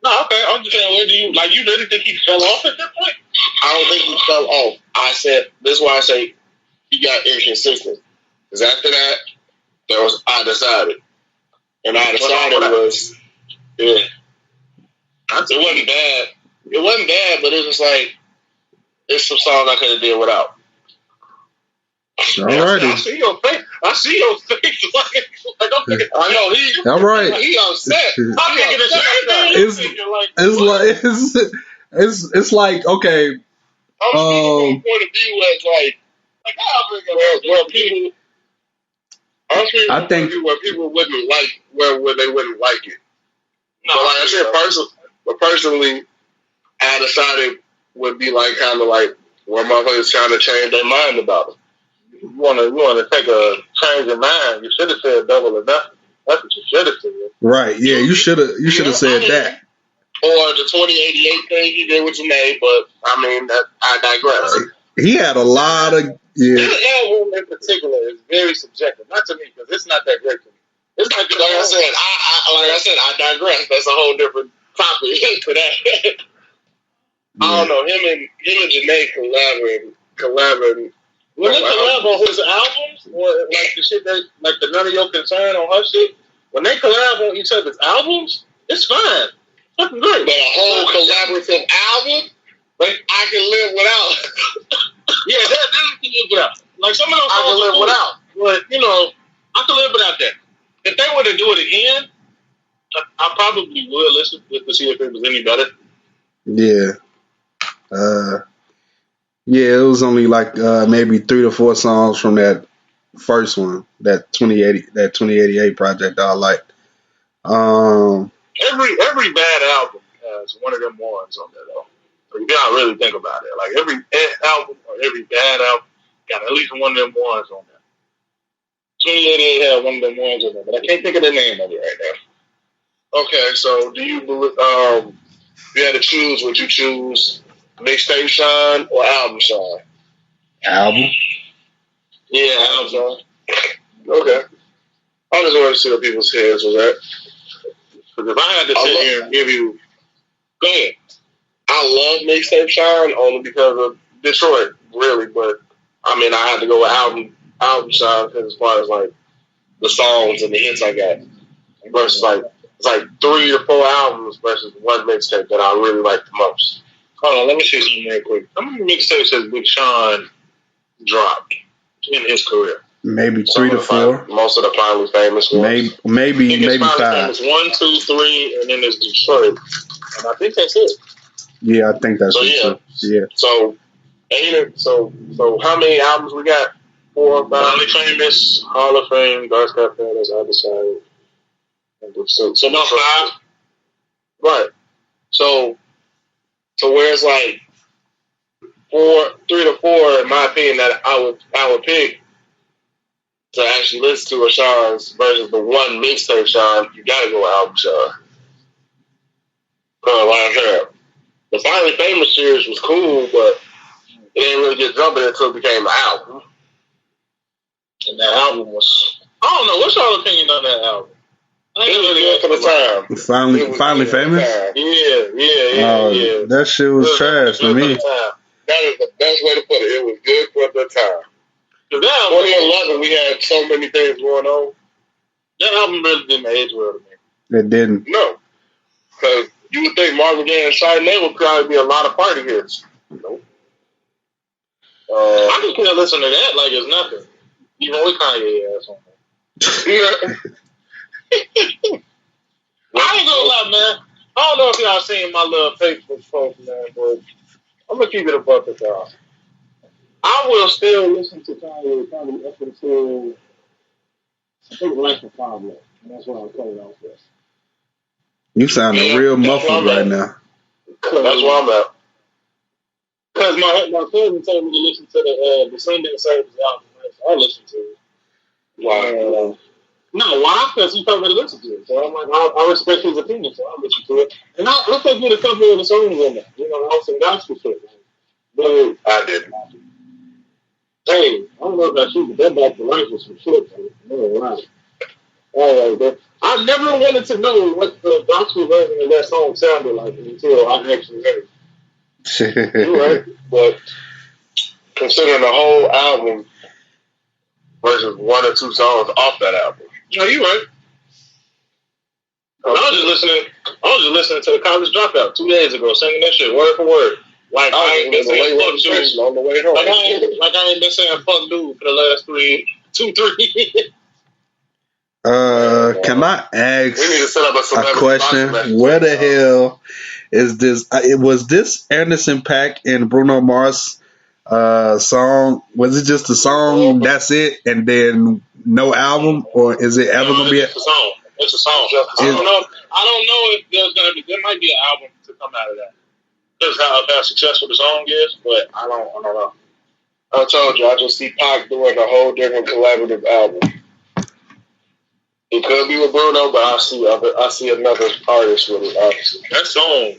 No, okay. I'm just saying, you really think he fell off at that point? I don't think he fell off. This is why I say he got inconsistent. Because after that, I Decided. And I Decided was, it wasn't bad. It wasn't bad, but it was like, it's some songs I could have did without. Alrighty. I see your face. Like I'm thinking, I know he. All right. He upset. I'm thinking it's like okay. I'm speaking from a point of view as where people. I think where people wouldn't like where they wouldn't like it. No, but like I said, personally, I Decided would be like kind of like where motherfuckers trying to change their mind about it. You want to take a change of mind. You should have said Double or Nothing. That's what you should have said. Right? Yeah, you should have said that. Or the 2088 thing he did with Janae, but I mean I digress. He had a lot of This album in particular is very subjective. Not to me because it's not that great to me. It's not good. Like I said, I digress. That's a whole different topic for that. I don't know. Him and Janae collaborating. When they collab on his albums, or like the shit that, like the None of Your Concern on her shit, when they collab on each other's albums, it's fine. Fucking great. But a whole collaborative album, like I can live without. Yeah, that I can live without. Like some of those songs I can live without. But I can live without that. If they were to do it again, I probably would listen to see if it was any better. Yeah. Yeah, it was only like maybe 3 to 4 songs from that first one, that 2088 project that I liked. Every bad album has one of them ones on there though. So you gotta really think about it. Like every album or every bad album got at least one of them ones on there. 2088 had one of them ones on there, but I can't think of the name of it right now. Okay, so do you believe if you had to choose, would you choose Mixtape Shine or Album Shine? Album? Yeah, Album Shine. Okay. I just wanted to see what people's heads was at. Because if I had to sit here and give you... Go ahead. I love Mixtape Shine only because of Detroit, really. But, I mean, I had to go with Album Shine because as far as, like, the songs and the hits I got versus, like, it's like 3 or 4 albums versus one mixtape that I really like the most. Hold on, let me see something real quick. How many mixtapes has Big Sean dropped in his career? Maybe 3 to 4. Most of the Finally Famous ones. Maybe 5. Famous 1, 2, 3, and then there's Detroit. And I think that's it. Yeah, I think that's it. Yeah. So how many albums we got? 4, 5. Finally Famous, Hall of Fame, Dark Sky Paradise, I Decided. So about 5? Right. So where it's like 3 to 4, in my opinion, that I would pick to actually listen to a Sean's versus the one mixtape Sean, you gotta go with Album Sean. Like I said, the Finally Famous series was cool, but it didn't really get jumping until it became an album. And that album was, I don't know, what's your opinion on that album? It was good for the time. Finally famous? Yeah. That shit was trash to me. That is the best way to put it. It was good for the time. 2011, we had so many things going on. That album really didn't age well to me. It didn't. No. Because you would think Marvin Gaye and Chardonnay would probably be a lot of party hits. Nope. I just can't listen to that like it's nothing. Even with Kanye ass on there. I ain't gonna lie, man. I don't know if y'all seen my little Facebook post, man, but I'm gonna keep it a buck with y'all. I will still listen to Kanye probably up until I think Life of Pablo. And that's what I'll cut it off with. You sounding real muffled right now. That's where I'm at. Because my cousin told me to listen to the Sunday Service album. So I listened to it. Wow. No, why? Because he told me to listen to it. So I'm like, I respect his opinion, so I'll listen to it. And I think with a couple of the songs on there. You know, some gospel shit. But I didn't. Hey, I don't know about you, but that Back to Life was some shit, man. Right. All right, but I never wanted to know what the gospel version of that song sounded like until I actually heard it. You're right. But considering the whole album versus one or two songs off that album. No, you're right. I was just listening to the College Dropout 2 days ago, singing that shit word for word. Like I ain't been saying fuck dude on the way home. Like I ain't been saying fuck dude for the last 3 years. Can I ask we need to set up a question? Where the hell is this? Was this Anderson .Paak and Bruno Mars song? Was it just a song? That's it, and then no album, or is it ever gonna be a song? It's a song. I don't know if there's gonna be. There might be an album to come out of that. Because how successful the song is, but I don't know. I told you, I just see Pac doing a whole different collaborative album. It could be with Bruno, but I see another artist with it. Obviously, that song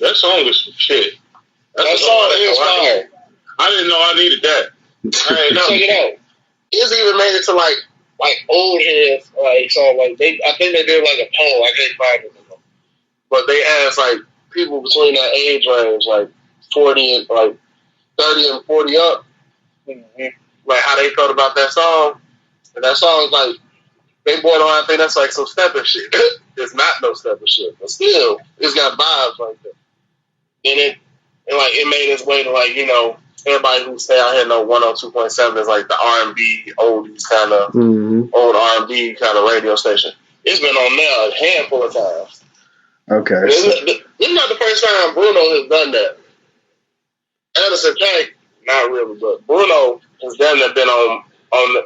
is some shit. That song is fire. I didn't know I needed that. Check it out. It's even made it to like old heads, like so. Like I think they did like a poll. I can't find it, but they asked like people between that age range, like 40 and like 30 and 40 up, like how they felt about that song. And that song is like. They bought on, I think that's like some stepping shit. It's not no stepping shit, but still, it's got vibes like that. And it made its way to like, you know, everybody who stay out here know 102.7 is like the R&B oldies kind of old R&B kind of radio station. It's been on there a handful of times. Okay. This is not the first time Bruno has done that. Anderson .Paak, not really, but Bruno has definitely been on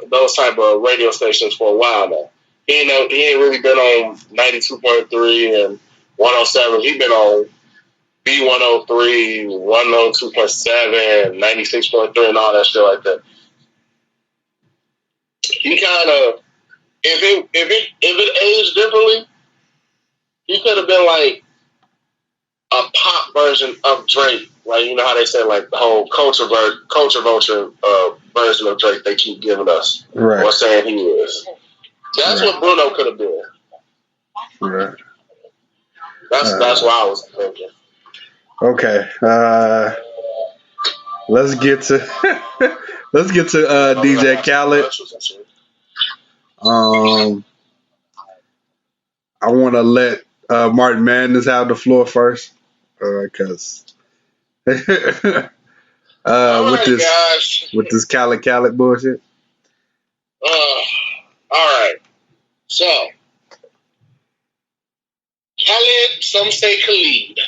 those type of radio stations for a while now. He ain't really been on 92.3 and 107. He been on B103, 102.7, 96.3, and all that shit like that. He kind of, if it aged differently, he could have been like a pop version of Drake. Like, you know how they say, like, the whole culture vulture version of Drake they keep giving us. Right. Or saying he is. That's what Bruno could have been. Right. That's what I was thinking. Okay. Let's get to DJ Khaled. I want to let Martin Madness have the floor first, because with this Khaled bullshit. All right. So, Khaled, some say Khalid,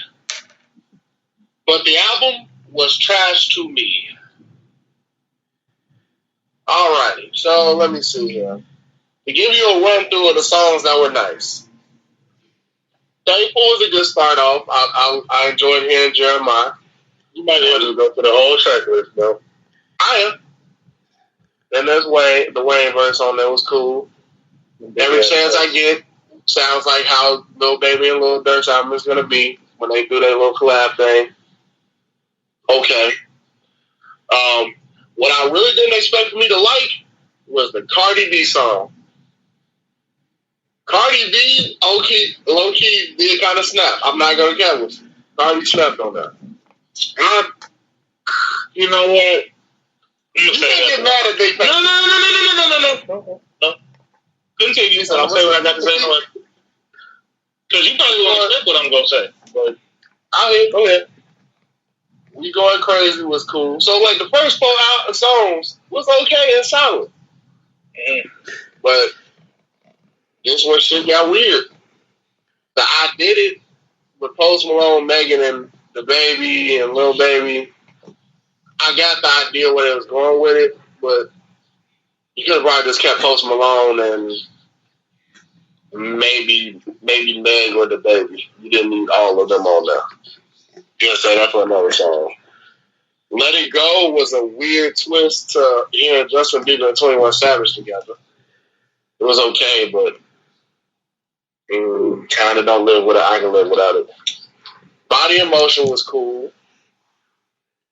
but the album was trash to me. Alrighty, so let me see here. To give you a run through of the songs that were nice. Thankful was a good start off. I enjoyed hearing Jeremiah. You might as well just go through the whole checklist, though. I am. Then there's Wayne. The Wayne verse on there was cool. Every chance I get sounds like how Lil Baby and Lil Durk's album is gonna be when they do their little collab thing. Okay. What I really didn't expect for me to like was the Cardi B song. Cardi B, low key did kind of snap. I'm not gonna count it. Cardi snapped on that. You know what? You can't get mad at they. No. Continue. So I'm gonna say what I got to say. Because you probably won't accept what I'm gonna say. But go ahead. We Going Crazy was cool. So like the first 4 songs was okay and solid. Mm-hmm. But this one shit got weird. The I Did It with Post Malone, Megan, and the Baby and Lil Baby. I got the idea where they was going with it, but you could have probably just kept Post Malone and maybe Meg or the Baby. You didn't need all of them on there. Just say that for another song. Let It Go was a weird twist to hearing Justin Bieber and 21 Savage together. It was okay, but kind of don't live with it. I can live without it. Body in Motion was cool.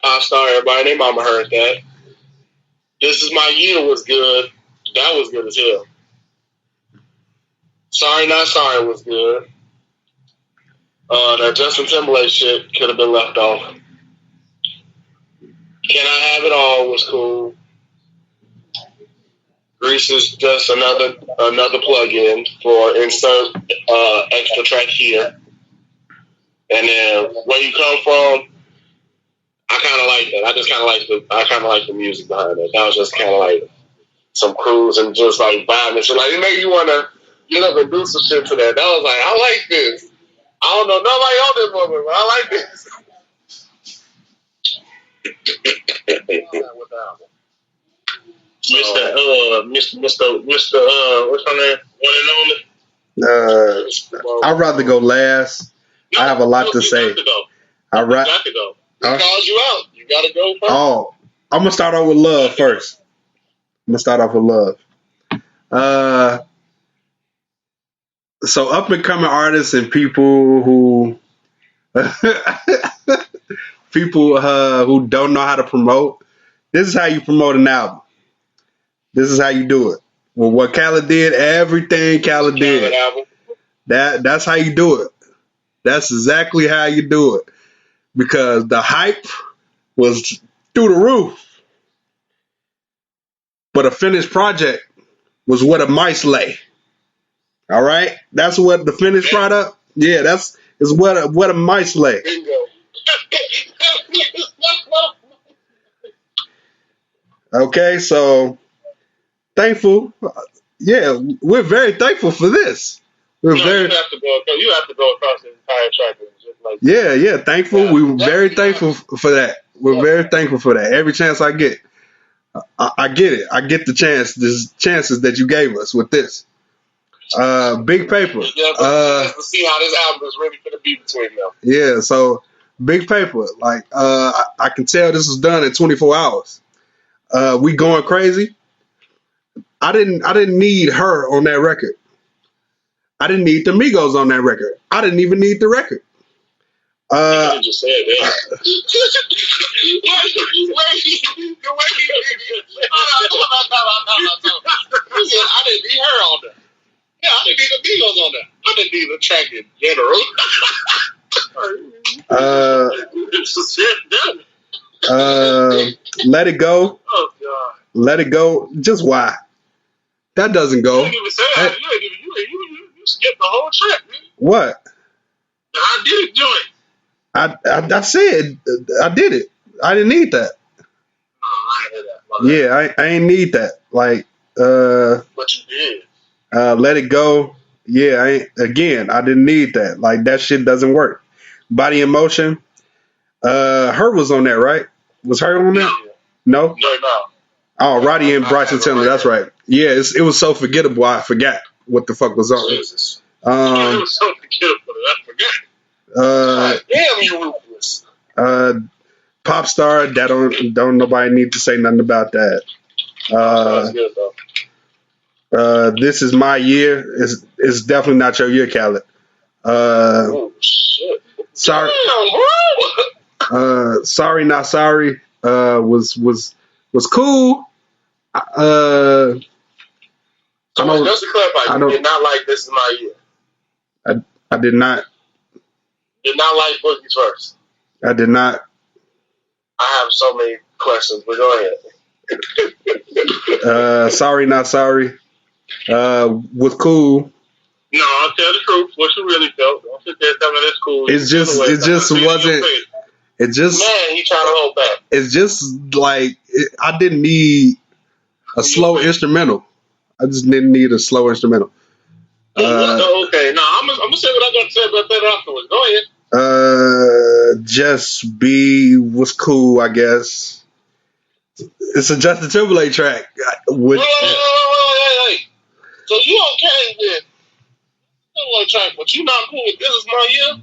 Pop Star, everybody, their mama heard that. This Is My Year was good. That was good as hell. Sorry Not Sorry was good. That Justin Timberlake shit could have been left off. Can I Have It All was cool. Grease is just another plug-in for insert extra track here. And then Where You Come From, I kind of like that. I kind of like the music behind it. That was just kind of like some cruise and just like vibe and shit. Like it made you want to get up and do some shit to that. That was like, I like this. I don't know nobody on this moment, but I like this. Mr. what's her name? One and only. I'd rather go last. I have a lot to say. You got to go. He calls you out. You got to go first. Oh, I'm gonna start off with Love first. So up and coming artists and people who who don't know how to promote. This is how you promote an album. This is how you do it. Well, what Khaled did, everything Khaled did. That's how you do it. That's exactly how you do it. Because the hype was through the roof. But a finished project was what a mice lay. All right? That's what the finished product, is what a mice lay. Bingo. Okay, so thankful. Yeah, we're very thankful for this. You have to go across the entire track. Just like thankful. We were very thankful for that. We're very thankful for that. Every chance I get, I get it. I get the chances that you gave us with this. Big Paper. To see how this album is really going to be between them. Yeah, so Big Paper. Like, I can tell this was done in 24 hours. We Going Crazy. I didn't need her on that record. I didn't need the Migos on that record. I didn't even need the record. You just said that. I didn't need her on that. Yeah, I didn't need the Migos on that. I didn't need the track in general. Let It Go. Oh God. Let It Go. Just why? That doesn't go. You didn't even say that. You skipped the whole track, man. What? I did it, joint. I said I did it. I didn't need that. I ain't heard that. Yeah, I ain't need that. Like, but you did. Let It Go. Yeah, I didn't need that. Like, that shit doesn't work. Body in Motion. Her was on there, right? Was her on there? No. No. Oh, Roddy and Bryson Tiller. That's right. Yeah, it was so forgettable. I forgot what the fuck was on. Jesus. It was so forgettable. I forgot. Damn, you ruthless. Pop Star. That don't nobody need to say nothing about that. That's good though. This Is My Year. It's definitely not your year, Khaled. Oh shit. Sorry. Damn, Sorry Not Sorry. Was cool. So just to clarify, you did not like This Is My Year. I did not. Did not like Boogie's verse. I did not. I have so many questions, but go ahead. Sorry, not sorry. Was cool. No, I'll tell the truth. What you really felt. Don't sit there telling me it's cool. It just wasn't. It just. Man, he trying to hold back. It's just like I didn't need a slow instrumental. I just didn't need a slow instrumental. Okay, no, I'm gonna say what I got to say about that afterwards. Go ahead. Just Be was cool, I guess. It's a Justin Timberlake track. Wait. So you okay with Timberlake track, but you not cool with This Is My Year?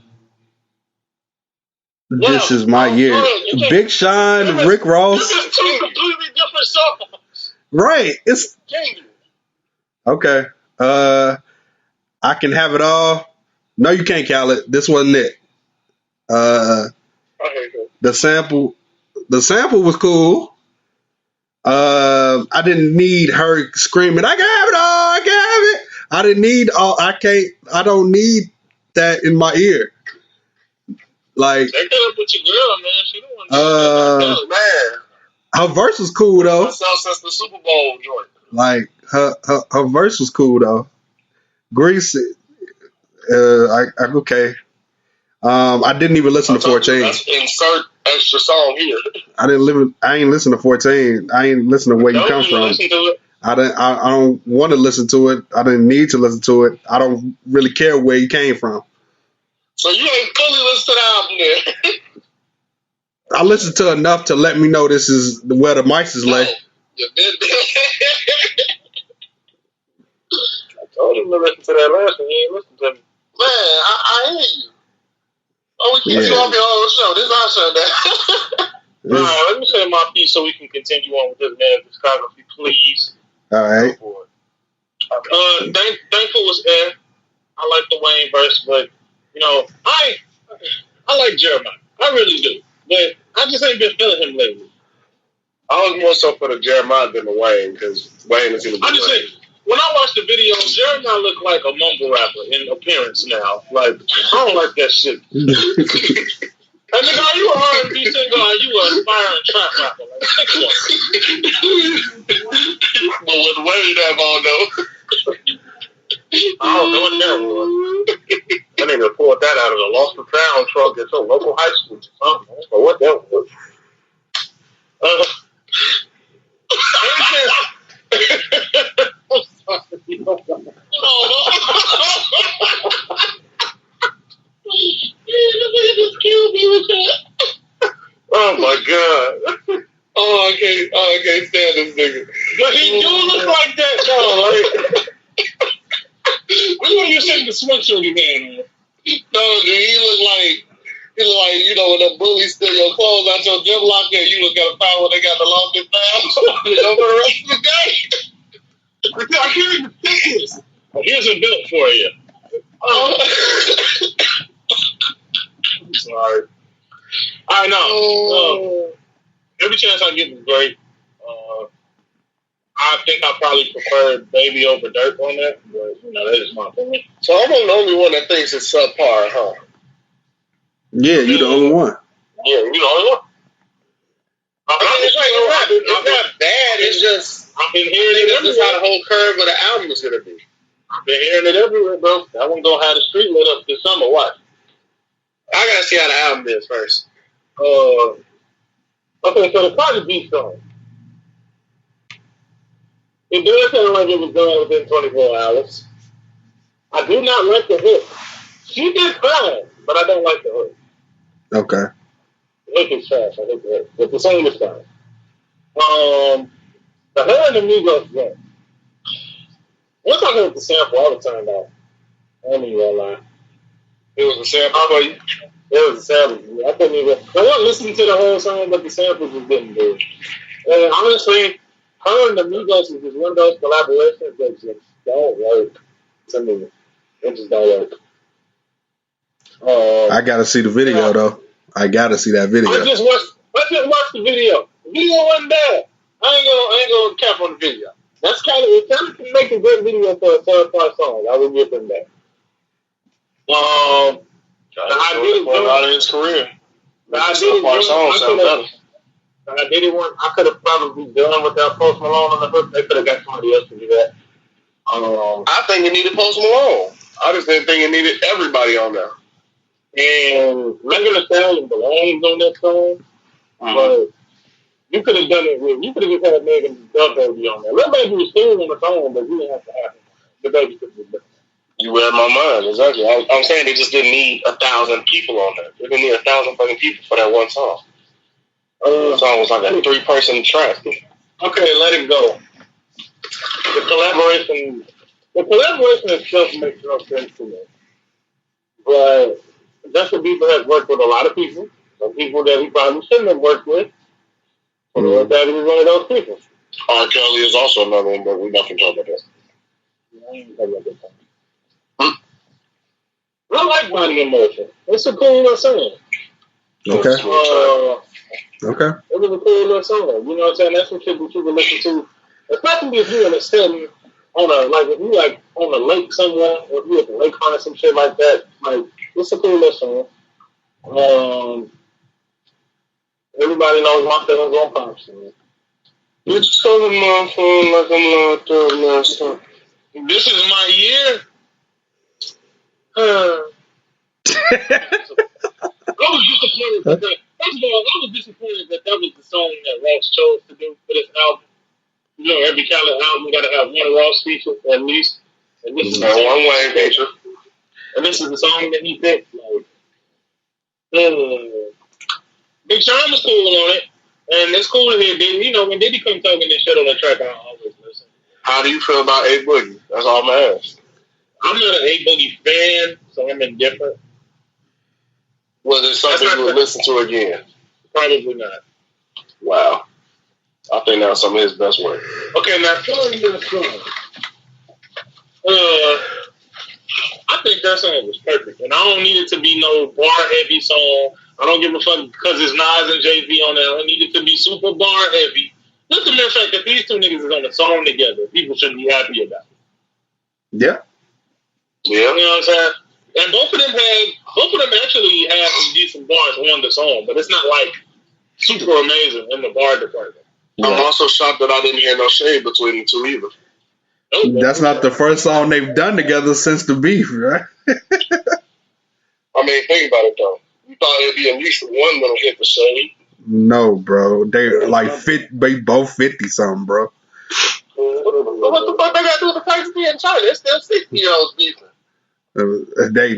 This is my year. Big Sean, Rick Ross. This is two completely different songs. Right. It's okay. I Can Have It All. No, you can't, Khaled. This wasn't it. The sample was cool. I didn't need her screaming, I can have it all, I can have it. I didn't need all, I don't need that in my ear. Like, they could have put your girl, man. She don't want to man. Her verse was cool though. Since the Super Bowl joint. Like her verse was cool though. Grease, okay. I didn't even listen to 14. Insert extra song here. I ain't listen to 14. I ain't listen to Where You Come From. I don't want to listen to it. I didn't need to listen to it. I don't really care where you came from. So you ain't fully listened to the album then. I listened to enough to let me know this is where the mics is lay. You did. I told him to listen to that last one. He ain't listened to me. Man, I hear you. Oh, we keep you off your whole show. This is our show now. All right, let me say my piece so we can continue on with this man's discography, please. All right. Thankful was air. I like the Wayne verse, but you know, I like Jeremiah. I really do. But I just ain't been feeling him lately. I was more so for the Jeremiah than the Wayne, because Wayne is in the I just think, when I watch the video, Jeremiah look like a mumble rapper in appearance now. Like, I don't like that shit. Hey, nigga, are you an R&B singer or are you an aspiring trap rapper? Like, but with Wayne that on though. I don't know what that was. I need to pull that out of the Lost and Found truck at some local high school or something. I don't know what that was. Oh my god. Oh, I can't stand this nigga. But he do look like that though, like. Which one you sing the sweatshirt man on? No, dude, he look like, you know, when the bullies steal your clothes out your gym locker and you look at a power when they got the longest nails over the rest of the day. I can't even think this. Here's a bill for you. I'm sorry. I know. Every chance I get is great. I think I probably prefer Baby over Dirt on that, but you know, that is my opinion. So I'm the only one that thinks it's subpar, huh? Yeah, you the only one. Yeah, you the only one. It's not bad. It's just I've been hearing it everywhere. That's how the whole curve of the album is gonna be. I've been hearing it everywhere, bro. That one gonna have the street lit up this summer. What? I gotta see how the album is first. Okay, so the Cardi B song. It does sound like it was done within 24 hours. I do not like the hook. She did fine, but I don't like the hook. Okay. The hook is trash. I hate the hook. But the song is fine. The Her and the Migos joint. We're talking about the sample all the time now. I don't even gonna lie. It was a sample for you? It was a sample. I couldn't even. I wasn't listening to the whole song, but the samples was getting good. And honestly, Her and the Migos is just one of those collaborations that just don't work to me. It just don't work. I gotta see the video though. I gotta see that video. Let's just watch the video. The video wasn't bad. I I ain't gonna cap on the video. That's kind of can make a good video for a third-part song. I will give him that. I did it out of his career. I did it when I could have probably done without Post Malone on the hook. They could have got somebody else to do that. I think it needed Post Malone. I just didn't think it needed everybody on there. And Megan Thee Stallion belongs on that song, but you could have done it with. You could have just had Megan Thee Baby on there. Lil Baby was still on the song, but you didn't have to have it. The Baby could have been different. You read my mind, exactly. I'm saying they just didn't need 1,000 people on there. They didn't need 1,000 fucking people for that one song. The song was like a 3-person track. Okay, let it go. The collaboration itself makes no sense to me. But Justin Bieber has worked with a lot of people. Some people that he probably shouldn't have worked with. That he was one of those people. R. Kelly is also another one, but we're not going to talk about that. I like Body in Motion. It's a cool little song. Okay. It was a cool little song. You know what I'm saying? That's what people listen to. Especially if you're in a setting on a, like, if you like on a lake somewhere, or if you're at the lake or some shit like that, like, it's a cool little song. Everybody knows my feelings on pop song. It's coming my phone like I'm locked up last time. This is my year. I was disappointed that first of all, I was disappointed that was the song that Ross chose to do for this album. You know, every Khaled album got to have one Ross feature at least. And this is one Wayne feature. And this is the song that he picked. Like, Big Sean was cool on it. And it's cool to hear Diddy. You know, when Diddy come talking this shit on the track, I always listen. How do you feel about A Boogie? That's all I'm asking. I'm not an A Boogie fan, so I'm indifferent. Was it something you would listen to again? Probably not. Wow. I think that was some of his best work. Okay, now telling you the song. I think that song was perfect. And I don't need it to be no bar-heavy song. I don't give a fuck because it's Nas and Jay-Z on there. I need it to be super bar-heavy. Just the mere fact that these two niggas is on a song together, people should be happy about it. Yeah. Yeah. You know what I'm saying? And both of them actually had some decent bars on the song, but it's not like super amazing in the bar department. Yeah. I'm also shocked that I didn't hear no shade between the two either. That's not the first song they've done together since the beef, right? I mean, think about it though. You thought it'd be at least one that'll hit the shade. No, bro. They like they both 50 something, bro. What the fuck they got to do with the Pakistan and China? They're still 60-year-olds beefing.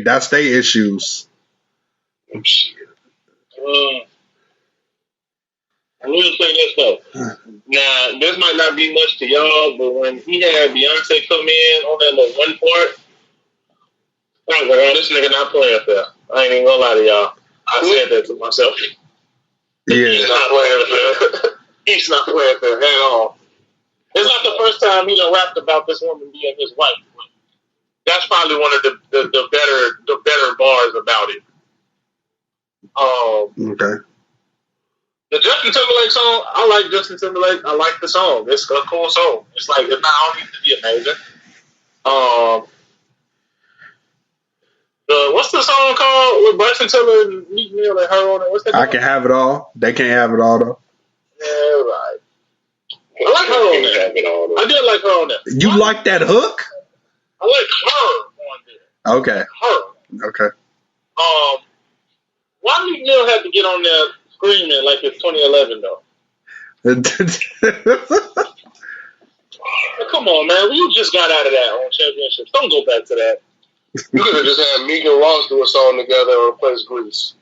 That's their issues. Shit. I will say this though. Now, this might not be much to y'all, but when he had Beyonce come in on that little one part, I was like, oh, this nigga not playing fair. I ain't even gonna lie to y'all. I said that to myself. Yeah. He's not playing fair. He's not playing fair at all. It's not the first time he done rapped about this woman being his wife. That's probably one of the better bars about it. Okay. The Justin Timberlake song, I like Justin Timberlake. I like the song. It's a cool song. It's like, it's not, I don't need to be amazing. What's the song called with Bryson Tiller and Meek Mill and her on it? What's that called? I Can Have It All. They can't have it all, though. Yeah, right. I like her on that. I did like her on that. You like that hook? I like her on there. Okay. Her. Okay. Why Meek Mill have to get on there screaming like it's 2011 though? Come on, man. We just got out of that on championships. Don't go back to that. You could have just had Meek and Ross do a song together and replace Grease.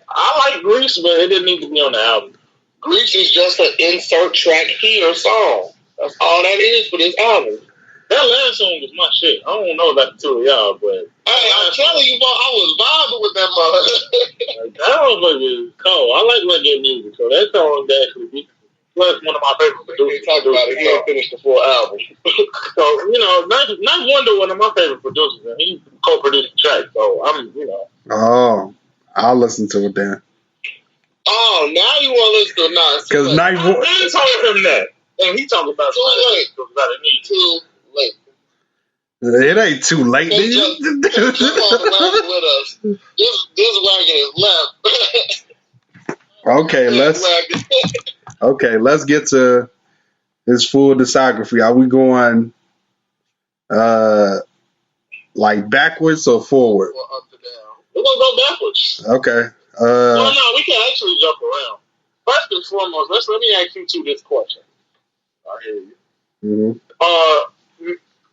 I like Grease, but it didn't need to be on the album. Grease is just an insert track here song. That's all that is for this album. That last song was my shit. I don't know about the two of y'all, but I'm telling you, I was vibing with that motherfucker. That motherfucker is cold. I like reggae music, so that song actually be plus one of my favorite producers. Talk about it. He ain't finished the full album. So, you know, not Wonder, one of my favorite producers, and he co-produced the track. So I'm, you know. Oh, I'll listen to it then. Oh, now you want to listen to nonsense. Because I told him that. And he talking about too late. Too late. It ain't too late. Jump on the wagon with us. This wagon is left. Okay, let's get to his full discography. Are we going like backwards or forward? Or up to down. We're going to go backwards. Okay. No, we can actually jump around. First and foremost, let me ask you two this question. I hear you. Mm-hmm.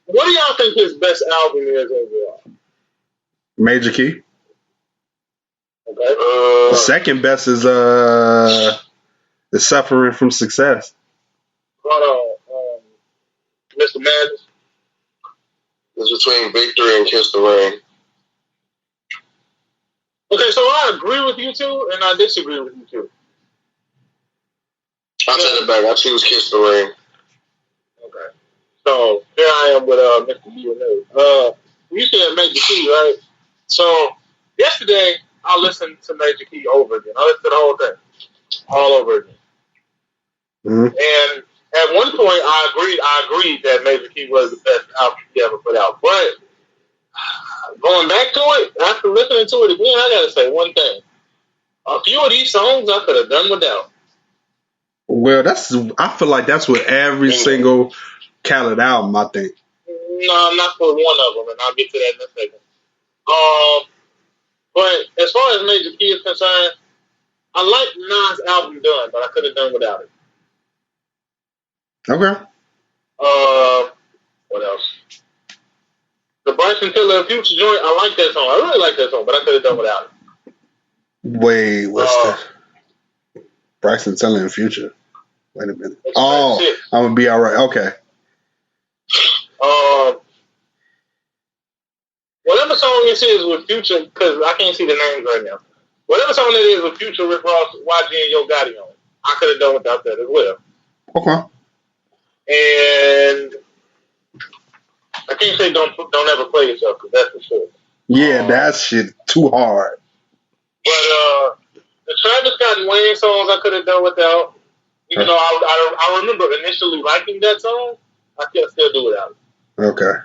What do y'all think his best album is overall? Major Key. Okay. The second best is Suffering from Success. Hold on. Mr. Madness. It's between Victory and Kiss the Ring. Okay, so I agree with you two, and I disagree with you two. I'll take it back. I choose Kiss the Ring. Okay. So here I am with Mr. B&A. You said Major Key, right? So yesterday I listened to Major Key over again. I listened to the whole thing, all over again. Mm-hmm. And at one point I agreed that Major Key was the best album he ever put out. But going back to it, after listening to it again, I gotta say one thing. A few of these songs I could have done without. Well, I feel like that's with every single Khaled album, I think. No, not for one of them, and I'll get to that in a second. But as far as Major Key is concerned, I like Nas' album Done, but I could have done without it. Okay. What else? The Bryson Tiller and Future joint, I like that song. I really like that song, but I could have done without it. Wait, what's that? Bryson Tiller and Future. Wait a minute. I'm gonna be all right. Okay. Whatever song this is with Future, because I can't see the names right now. Whatever song it is with Future, Rick Ross, YG, and Yo Gotti on it, I could have done without that as well. Okay. And I can't say don't ever play yourself, because that's for sure. Yeah, that shit too hard. But the Travis Scott and Wayne songs I could have done without. Even though I remember initially liking that song, I can't still do without it. Okay.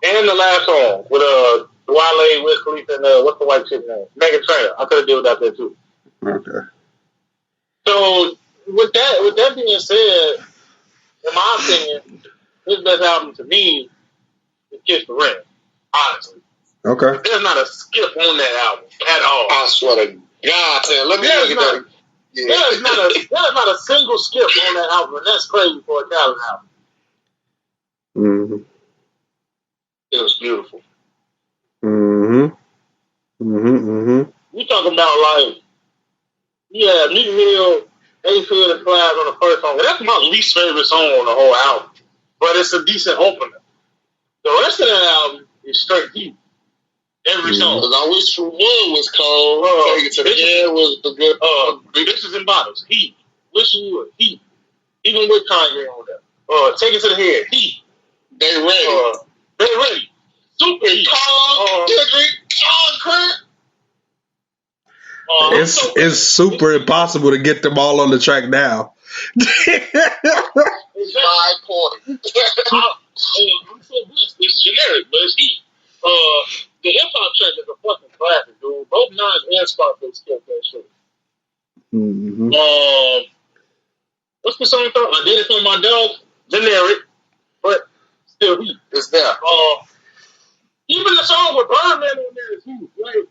And the last song with Wale, Wiz Khalifa, and what's the white chick name? Megan Trainor. I could have done without that too. Okay. So with that being said, in my opinion, his best album to me is Kiss the Ring. Honestly. Okay. There's not a skip on that album at all. I swear to God, let me look at that. Yeah. There's not a single skip on that album, and that's crazy for a Khaled album. Mm-hmm. It was beautiful. Mm-hmm. Mm-hmm. Mm-hmm. You talking about like, yeah, Meek Mill, A-Field, and Clive on the first song. And that's my least favorite song on the whole album. But it's a decent opener. The rest of that album is straight heat. Every song. Because I wish For One was cold. Take It to the End was the good. Bitches and Bottles, heat. Wish You Would, heat. Even with Kanye on there. Take It to the Head, heat. They ready. They ready. Super heat. It's super impossible to get them all on the track now. 5 points. It's generic, but it's heat. The hip hop track is a fucking classic, dude. Both Nas and Scarface killed that shit. Mm-hmm. What's the song called? I Did It For My Dog. Generic, but still heat. It's there. Even the song with Birdman on there is heat. Like,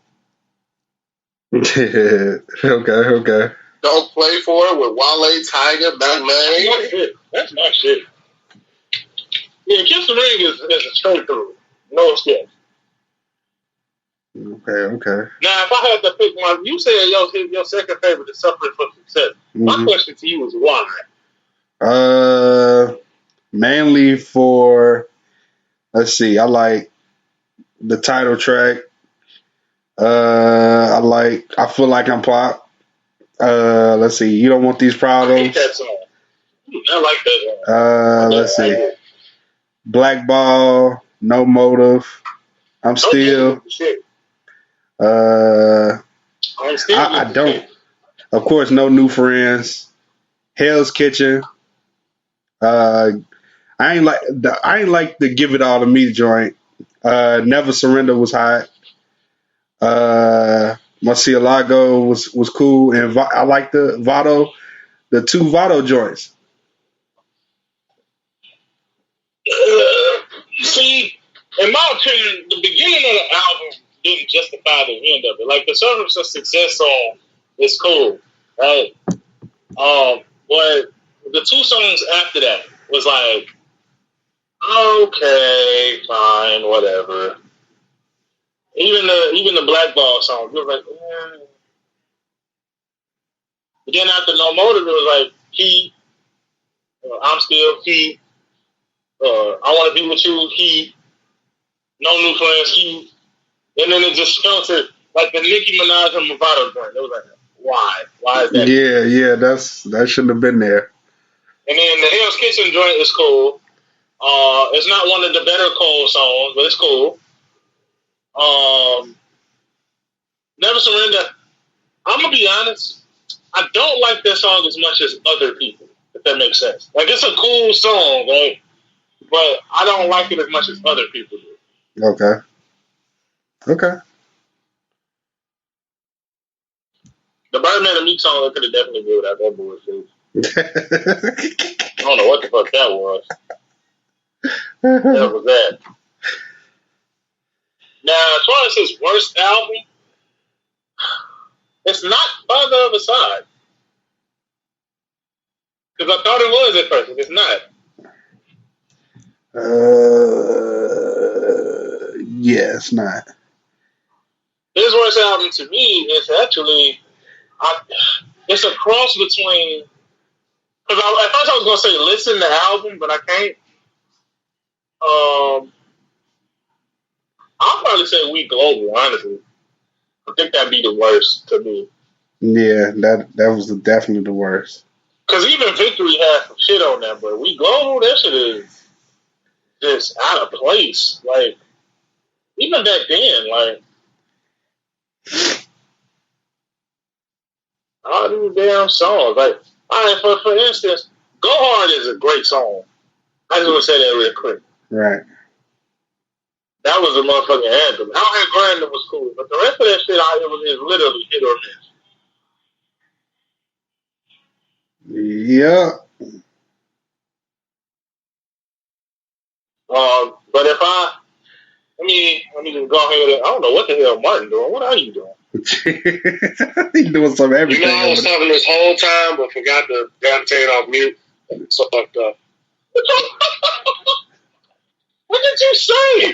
Okay. Don't Play For It with Wale, Tiger, Batman. That's my shit. Yeah, Kiss the Ring is a straight through. No skip. Okay. Now, if I had to pick one, you said your second favorite is Suffering for Success. Mm-hmm. My question to you is why? Mainly for, let's see, I like the title track. I Feel Like I'm Pop. Let's see, You Don't Want These Problems. I hate that song. I like that song. Let's see, Blackball, No Motive, I'm Still. Shit. I don't. Of course, No New Friends, Hell's Kitchen. I ain't like the Give It All to Me joint. Never Surrender was hot. Murcielago was cool, and I like the two Vado joints. See, in my opinion, the beginning of the album didn't justify the end of it. Like, the Service of Success song is cool, right? But the two songs after that was like, okay, fine, whatever. Even the Blackball song, it was like, But then after No Motive, it was like, Heat, I'm Still Heat, I Want to Be With You, Heat, No New Friends, Heat. And then it just felt to like the Nicki Minaj and Movado joint. It was like, why? Why is that? Yeah, that shouldn't have been there. And then the Hell's Kitchen joint is cool. It's not one of the better Cole songs, but it's cool. Never Surrender. I'm gonna be honest. I don't like that song as much as other people, if that makes sense. Like, it's a cool song, right? But I don't like it as much as other people do. Okay. The Birdman and Meek song, I could have definitely did without that bullshit. I don't know what the fuck that was. That was that. Now, as far as his worst album, it's not By the Other Side. Because I thought it was at first, but it's not. Yeah, it's not. His worst album to me is actually, it's a cross between, because at first I was going to say listen to album, but I can't. I'll probably say We Global, honestly. I think that'd be the worst to me. Yeah, that was definitely the worst. Because even Victory had some shit on that, but We Global, that shit is just out of place. Like, even back then, like, all these damn songs. Like, all right, for instance, Go Hard is a great song. I just want to say that real quick. Right. That was a motherfucking anthem. Out Here Grinding was cool, but the rest of that shit, it was literally hit or miss. Yeah. But if let me just go ahead and, I don't know what the hell Martin doing. What are you doing? He's doing some everything. I was talking this whole time, but forgot to take it off mute. So fucked up. What did you say?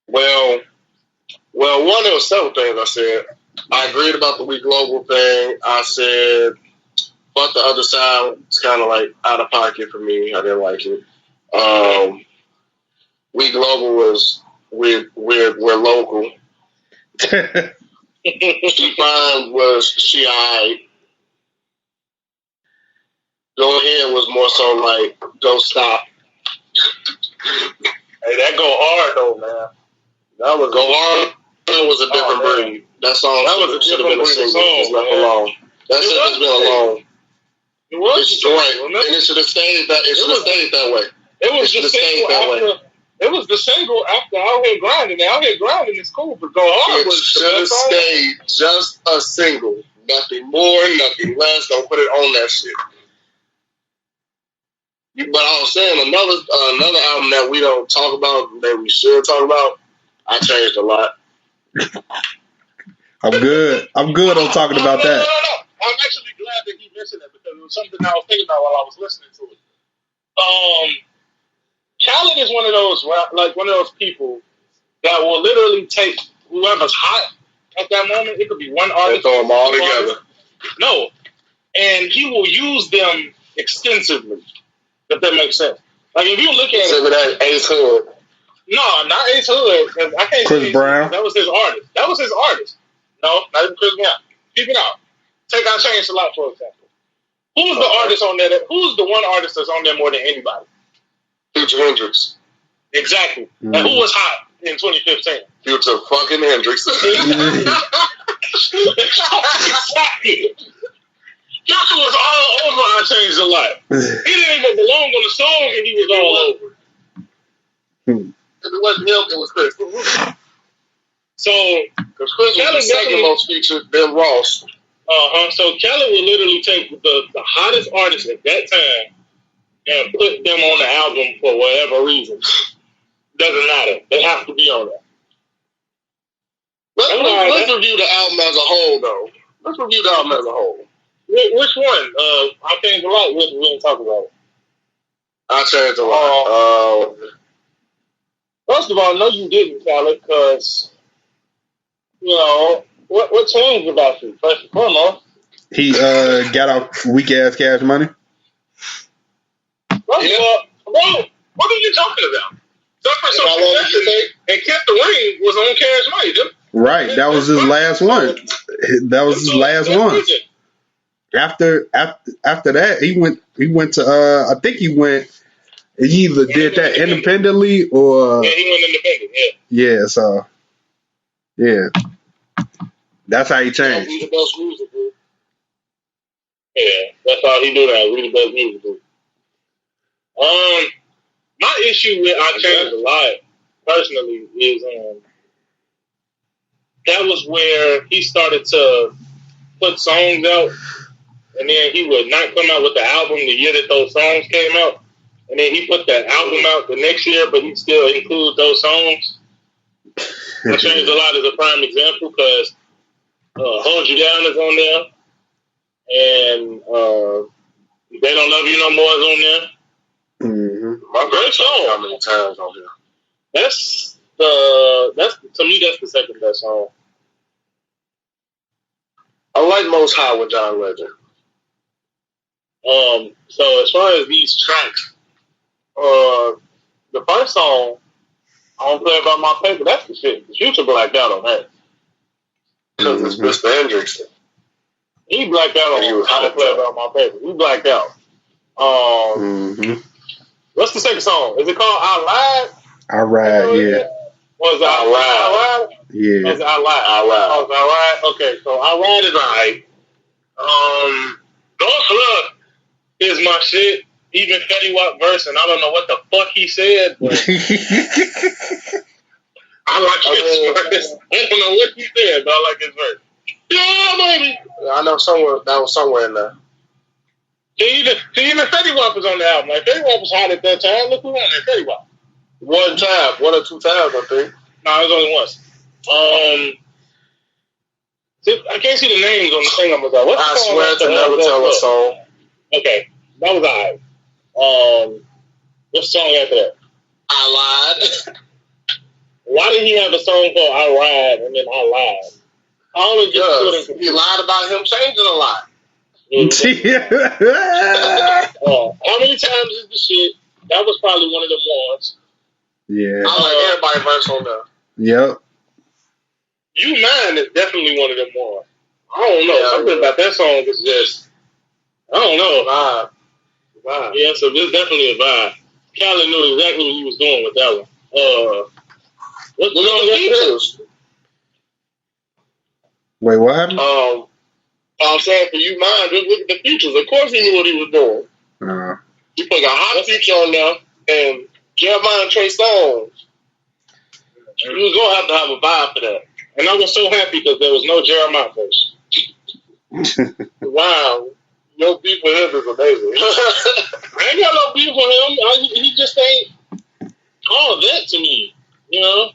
Well, one, there was several things I said. I agreed about the We Global thing. I said, but the other side, it's kind of like out of pocket for me. I didn't like it. We Global was we're local. She Fine was she alright. Go Ahead was more so like Go Stop. Hey, that Go Hard though, man. That was Go Hard was a different breed. That song should have been a single. It's left alone. That shit has been alone. It was it's joint, and it should have stayed that. It should have stayed that way. It was the single after. It was the single after Out Here Grinding. Out Here Grinding is cool, but Go Hard was should have stayed just a single. Nothing more, nothing less. Don't put it on that shit. But I was saying another album that we don't talk about that we should talk about. I changed a lot. I'm good on talking about that. No. I'm actually glad that he mentioned that because it was something I was thinking about while I was listening to it. Khaled is one of those people that will literally take whoever's hot at that moment. It could be one artist. Throw them all together. No, and he will use them extensively. If that makes sense. Like if you look at that Ace Hood. No, not Ace Hood. I can't Chris Brown. That was his artist. No, not even Chris Brown. Keep it out. Take out Change a Lot, for example. Who's the artist on there? Who's the one artist that's on there more than anybody? Future Hendrix. Exactly. And who was hot in 2015? Future fucking Hendrix. Killer was all over I Changed a Lot. He didn't even belong on the song, and he was all over. If it wasn't him, it was Chris. So, because Chris was the second most featured, then Ross. So Khaled would literally take the hottest artists at that time and put them on the album for whatever reason. Doesn't matter. They have to be on there. Let's review the album as a whole, though. Let's review the album as a whole. Which one? I Changed a Lot. We didn't talk about it. I Changed a Lot. First of all, no, you didn't, Khaled, because what changed about you? First and foremost, he got off weak ass Cash Money. First of all, bro, what are you talking about? Suffer some success and kept the ring was on Cash Money. Right, that was his last one. That was his last one. After that, he went to I think he either did that independently or he went independent. Yeah, so yeah, that's how he changed. He's the best music, dude. Yeah, that's how he do that. We the best music, dude. My issue with I Changed a Lot personally is that was where he started to put songs out, and then he would not come out with the album the year that those songs came out, and then he put that album out the next year, but he still includes those songs. I Changed a Lot as a prime example because Hold You Down is on there, and They Don't Love You No More is on there. My great song. How many times on here? That's to me that's the second best song. I like Most High with John Legend. So as far as these tracks, the first song, I Don't Play About My Paper, that's the shit. The Future blacked out on that. Because it's Mr. Hendrix. He blacked out on I Don't Play About My Paper. He blacked out. What's the second song? Is it called I Lied? I Ride, yeah. Was I Ride? Yeah. Was I Lied? I Ride. Oh, I Ride? Okay, so I Ride is alright. Don't Look is my shit. Even Fetty Wap verse, and I don't know what the fuck he said, but I like his verse. I don't know what he said, but I like his verse. Yeah, baby. I know that was somewhere in there. See, even Fetty Wap was on the album. Like, Fetty Wap was hot at that time. Look who on there, Fetty Wap. One or two times, I think. No, it was only once. See, I can't see the names on the thing I'm about. What's I Swear to Never Tell a Soul. Okay, that was alright. What's the song after that? I Lied. Why did he have a song called I Ride and then I Lied? I only just he lied about him changing a lot. How many times is the shit? That was probably one of the ones. I Yeah. like everybody verse on there. Yep. You Mine is definitely one of them ones. I don't know. Something about that song is just, I don't know. Vibe. Yeah, so this is definitely a vibe. Khaled knew exactly what he was doing with that one. What's the features? Wait, what happened? I'm saying for You Mine, just look at the features. Of course he knew what he was doing. He put a hot feature on there, and Jeremiah and Trey Songz. You was going to have a vibe for that. And I was so happy because there was no Jeremiah verse. Wow. No beef with him is amazing. I ain't got no beef with him. He just ain't all that to me, you know?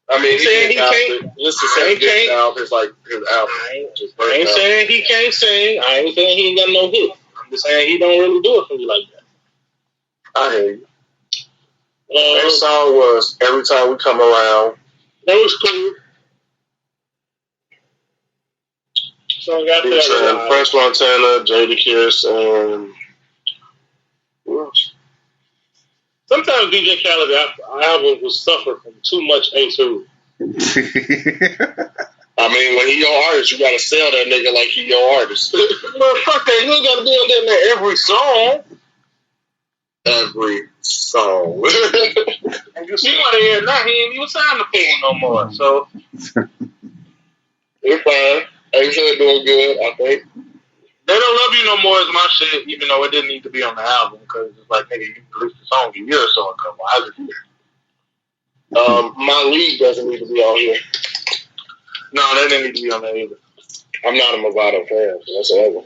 I mean, he can't. Just to say his album is like his album. I ain't saying he can't sing. I ain't saying he ain't got no hit. I'm just saying he don't really do it for me like that. I hear you. Next song was Every Time We Come Around. That was cool. So I got that. French Montana, Jadakiss, and who else? Sometimes DJ Khaled albums will suffer from too much A2. I mean, when he your artist, you gotta sell that nigga like he your artist. Well, fuck that. You ain't gotta be on there every song. every song. And you see what he is now, he ain't even signed to Payne no more. So it's fine. A-Hood doing good, I think. They Don't Love You No More is my shit, even though it didn't need to be on the album, because it's like, nigga, you released the song a year or so ago. Why is it here? My League doesn't need to be on here. No, they didn't need to be on there either. I'm not a Movado fan whatsoever.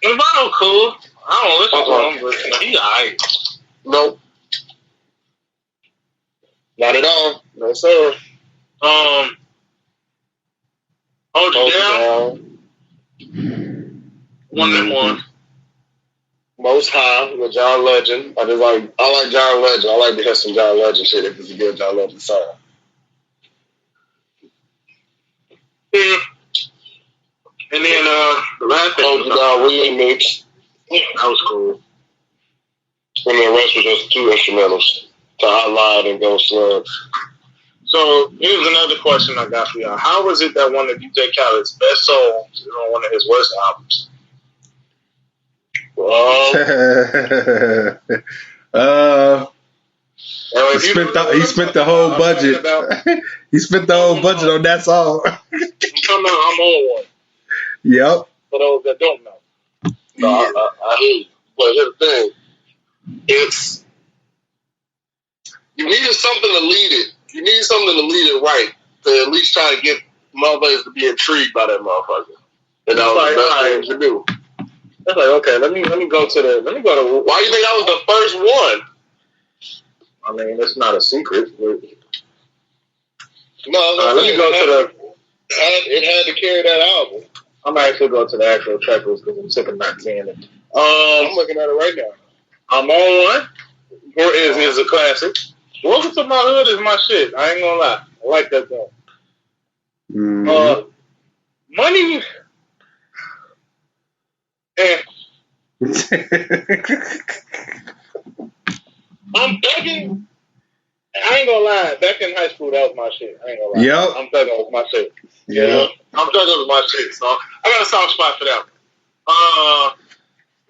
Movado cool. I don't listen to him, but he alright. Nope. Not at all. No, sir. Hold You Down. One and one. Most High with John Legend. I like John Legend. I like to hear some John Legend shit if it's a good John Legend song. Yeah. And then the last thing Hold You Down remix. That was cool. And the rest was just 2 instrumentals. To Hotline and Go Slug. So here's another question I got for y'all. How was it that one of DJ Khaled's best songs is on one of his worst albums? He spent the whole budget. He spent the whole budget on that song. I'm on one. Yep. For those that don't know. No, I hear you. But here's the thing. It's you needed something to lead it. You need something to lead it right to at least try to get motherfuckers to be intrigued by that motherfucker. And that was the best thing to do. It's like, okay, let me go to why you think that was the first one? I mean, it's not a secret. But no, let me go to the. It had to carry that album. I'm actually going to the actual track list because I'm sick of not seeing it. I'm looking at it right now. I'm on one. Is a classic. Welcome to My Hood is my shit. I ain't gonna lie. I like that song. Money. I'm begging. I ain't gonna lie. Back in high school, that was my shit. I ain't gonna lie. Yep. I'm begging was my shit. Yeah. I'm begging was my shit. So I got a soft spot for that one.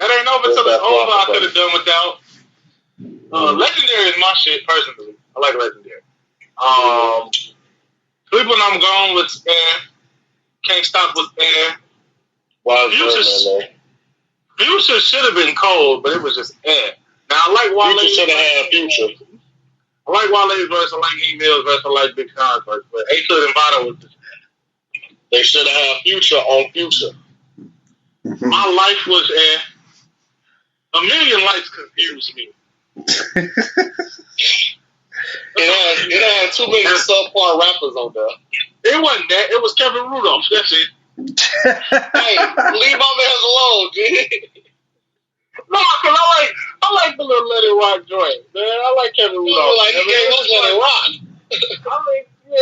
That ain't over till it's over. I could have done without. Legendary is my shit personally. I like Legendary. Sleep When I'm Gone was Can't Stop with Future should have been cold, but it was just Now I like Wale. Future should have had Future. I like Wale's verse. I like E-Mill's verse. I like Big Sean's verse. But A-Hood and Vado was just They should have had Future on Future. My life was A Million Lights confused me. It had too many subpar rappers on there. It wasn't that. It was Kevin Rudolph. That's it. Hey, leave my man alone, dude. No, because I like the little Let It Rock joint, man. I like Kevin Rudolph. Like he gave us Let It Rock.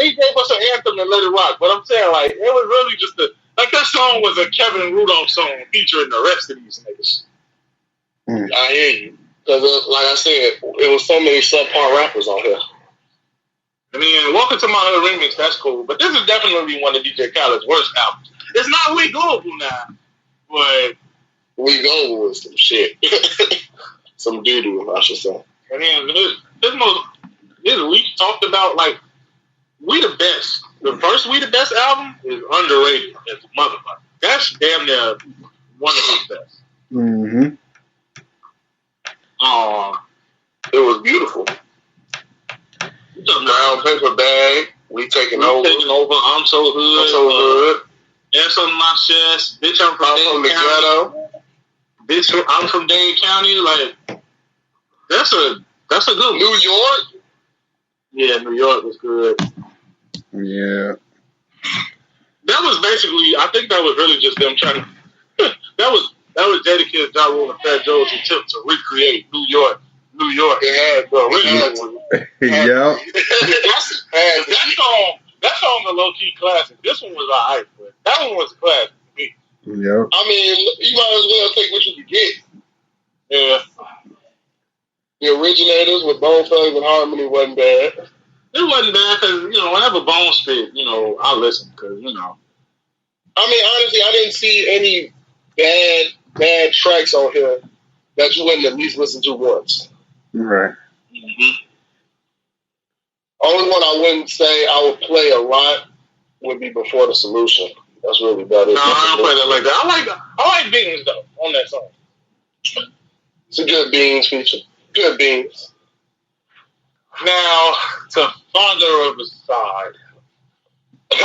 He gave us an anthem and Let It Rock. But I'm saying, like, it was really just that song was a Kevin Rudolph song featuring the rest of these niggas. I hear you. Because, like I said, it was so many subpar rappers on here. I mean, Welcome to My Hood remix, that's cool. But this is definitely one of DJ Khaled's worst albums. It's not We Global now, but We Global was some shit. Some doo-doo, I should say. I mean, we talked about, like, We the Best. The first We the Best album is underrated as a motherfucker. That's damn near one of his best. Mm-hmm. It was beautiful. Brown Paper Bag, We Taking Over. I'm So Hood. Yes, on My Chest. Bitch, I'm from Dade County. Bitch, I'm from Dade County. Like, that's a good one. New York? Yeah, New York was good. Yeah. That was basically, I think that was really just them trying to, that was Jadakiss, Ja Rule, and Fat Joe's attempt to recreate New York. It had the original. Yeah. That song's a low-key classic. This one was alright, but that one was a classic to me. Yep. I mean, you might as well take what you can get. Yeah. The originators with Bone Thugs and Harmony wasn't bad. It wasn't bad because, whenever Bone spit, I listen because, I mean, honestly, I didn't see any bad tracks on here that you wouldn't at least listen to once. Right. Mm-hmm. Only one I wouldn't say I would play a lot would be Before the Solution. That's really about it. No, I don't play that like that. I like Beans though on that song. It's a good Beans feature. Good Beans. Now to Father of the Side. I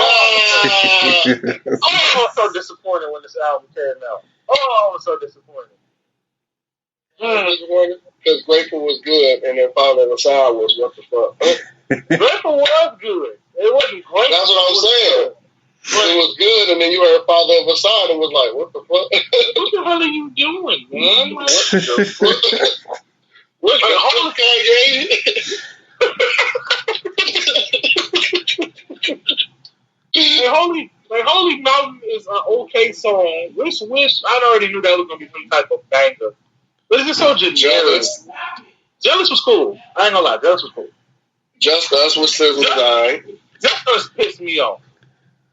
was so disappointed when this album came out. Oh, I was so disappointed. Disappointed because Grateful was good, and then Father of the Side was what the fuck. Grateful was good. It wasn't great. That's what I'm saying. It was good, and then you heard Father of the Side, and was like, what the fuck? What the hell are you doing, man? What the fuck? What the whole Holy Mountain is an okay song. Wish, I already knew that was gonna be some type of banger. But it's just so generic. Jealous was cool. I ain't gonna lie, Jealous was cool. Just Us with Sizzle Guy. Just Us pissed me off.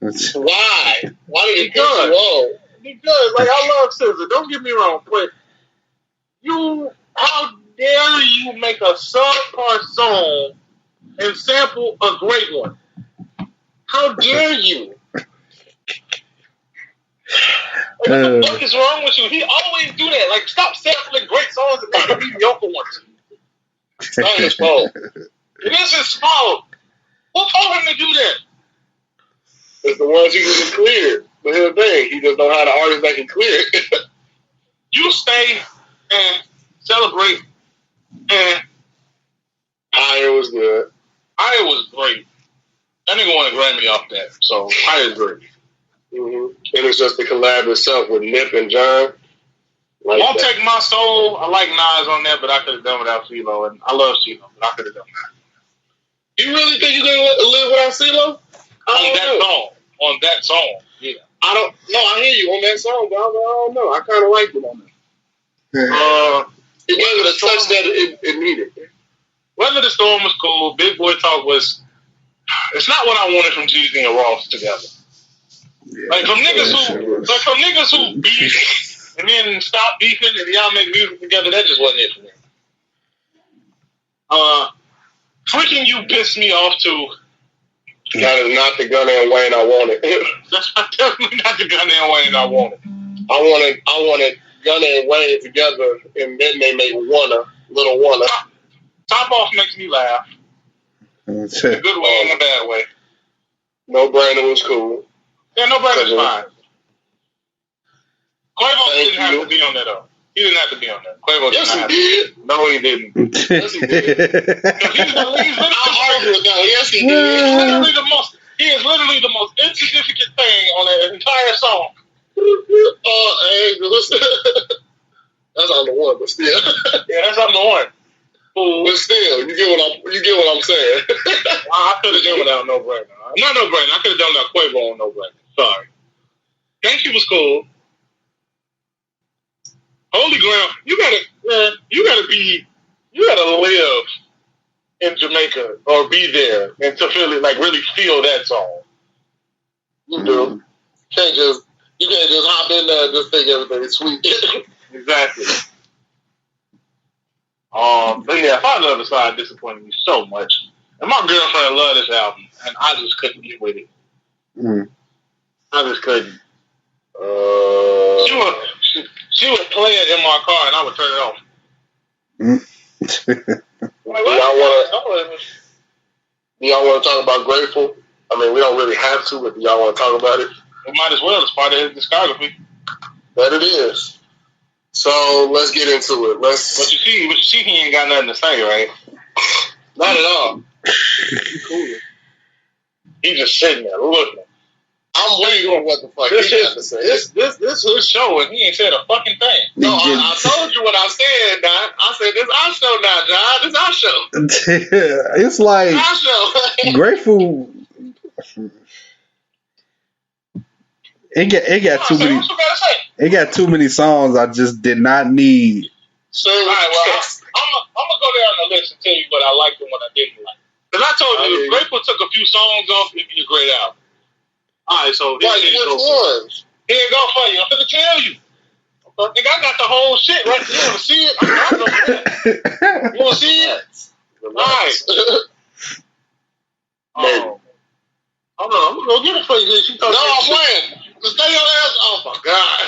Why? Why did it piss you off? Because, like, I love SZA. Don't get me wrong, but how dare you make a subpar song and sample a great one? How dare you? Like, what the fuck is wrong with you? He always do that. Like, stop sampling great songs and make mediocre ones. It's not his fault. It is his fault. Who told him to do that? It's the ones he can get cleared. But here's the thing, he just don't have the artists that can clear it. You stay and celebrate. And Higher was good. Higher was great. That nigga won a Grammy off that, so Higher's great. Mm-hmm. And it's just the collab itself with Nip and John. Like Won't that. Take My Soul. I like Nas on that, but I could have done without CeeLo, and I love CeeLo, but I could have done that. You really think you're gonna live without CeeLo? On that song, yeah. I hear you on that song, but I don't know. I kind of liked it on that. It wasn't a touch that it needed. Weather the Storm was cool. Big Boy Talk was. It's not what I wanted from Jeezy and Ross together. Yeah, like from niggas who beef and then stop beefing and y'all make music together. That just wasn't it for me. Freaking You pissed me off too. That is not the Gunna and Wayne I wanted. That's definitely not the Gunna and Wayne I wanted. I wanted Gunna and Wayne together, and then they made Little Wunna. Top Off makes me laugh. In a good way and a bad way. No Brainer was cool. Yeah, No Brainer's fine. Quavo didn't have to be on that though. He didn't have to be on that. Quavo did. No, he didn't. Yes, he did. I'll argue with that. Yes, he did. He is literally the most insignificant thing on that entire song. That's on the one, but still. Yeah, that's on the one. But still, you get what I'm saying. I could have done without No Brainer. Not No Brainer. I could have done without Quavo on No Brainer. Sorry. Thank You was cool. Holy Ground. You gotta live in Jamaica or be there and to feel it, like really feel that song. You do. You can't just hop in there and just think everything's sweet. Exactly. But yeah, Father of the Side disappointed me so much. And my girlfriend loved this album, and I just couldn't get with it. I just couldn't. She would play it in my car, and I would turn it off. Do y'all want to talk about Grateful? I mean, we don't really have to, but do y'all want to talk about it? We might as well. It's part of his discography. That it is. So let's get into it. But you see, he ain't got nothing to say, right? Not at all. Cool. He's just sitting there looking. I'm waiting on what the fuck he got to say. This is his show, and he ain't said a fucking thing. No, I told you what I said, Doc. I said, this our show now, John. This our show. It's like our show. Grateful. It got too many. It got too many songs I just did not need. So, all right, well, I'm gonna go down the list and tell you what I liked and what I didn't like. Because I told you, if Grateful took a few songs off, it'd be a great album. All right, so which ones? Here you go for you. I'm gonna tell you. Nigga, I got the whole shit right there. You want to see it? I'm over there. You want to see it? All right. Oh. Hold on, I'm gonna go get it for you. She no, I'm playing. Just stay your ass. Oh my god.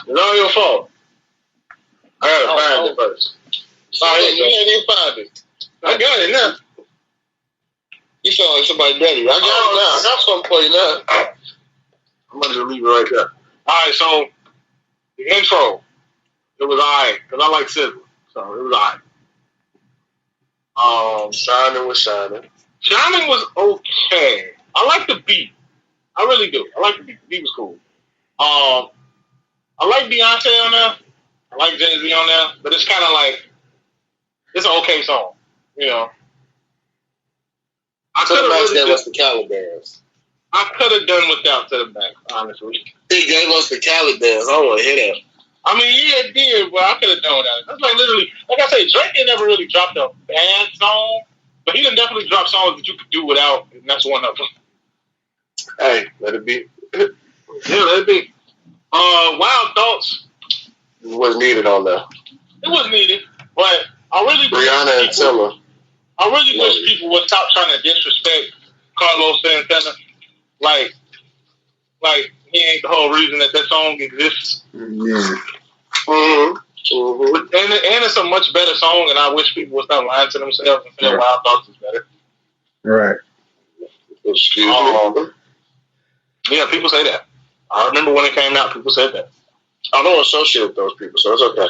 It's all your fault. I gotta find it first. Sorry, you can't even find it. I got it now. You sound like somebody's daddy. I got it now. I got something for you now. I'm gonna just leave it right there. Alright, so the intro, it was alright, because I like Sizzle. So it was alright. Shining was shining. Shining was okay. I like the beat. I really do. I like the beat. The beat was cool. I like Beyonce on there. I like Jay-Z on there. But it's kind of like, it's an okay song. You know. I could have really gave us the Calibands. I could have done without To the Max, honestly. He gave us the Calibands. I don't want to hear that. I mean, yeah, it did, but I could have done without it. That's like literally, like I say, Drake ain't never really dropped a bad song. But he done definitely dropped songs that you could do without, and that's one of them. Hey, let it be. Yeah, let it be. Wild Thoughts. It wasn't needed on there. It wasn't needed, but I really Rihanna and Tiller. I really wish people would stop trying to disrespect Carlos Santana. Like he ain't the whole reason that song exists. Yeah. Mm-hmm. Mm-hmm. And it's a much better song, and I wish people would stop lying to themselves and say Wild Thoughts is better. Right. Excuse me. Yeah, people say that. I remember when it came out, people said that. I don't associate with those people, so it's okay.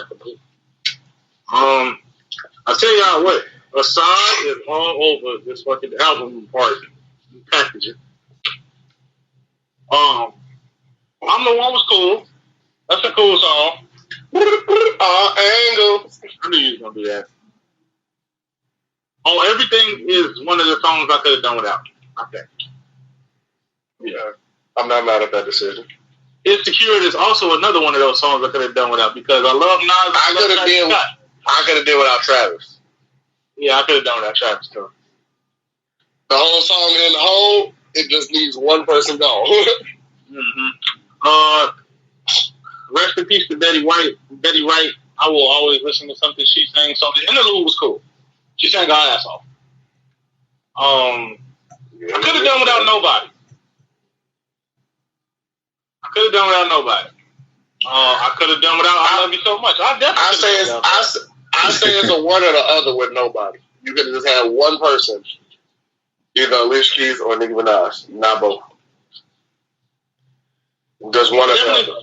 I tell y'all what, Assad is all over this fucking album part packaging. I'm the One was cool. That's a cool song. Angle. I knew you was gonna do that. Oh, Everything is one of the songs I could have done without. I think. Yeah, I'm not mad at that decision. Insecure is also another one of those songs I could have done without because I love Nas. I could have done without Travis. Yeah, I could have done without Travis too. The whole song in the whole, it just needs one person gone. Mm-hmm. Rest in peace to Betty White. Betty Wright, I will always listen to something she sang. So the interlude was cool. She sang her ass off. I could have done without Nobody. I could have done without I Love You So Much. I say it's a one or the other with Nobody. You could have just had one person, either Alicia Keys or Nicki Minaj, not both. Just one or the other.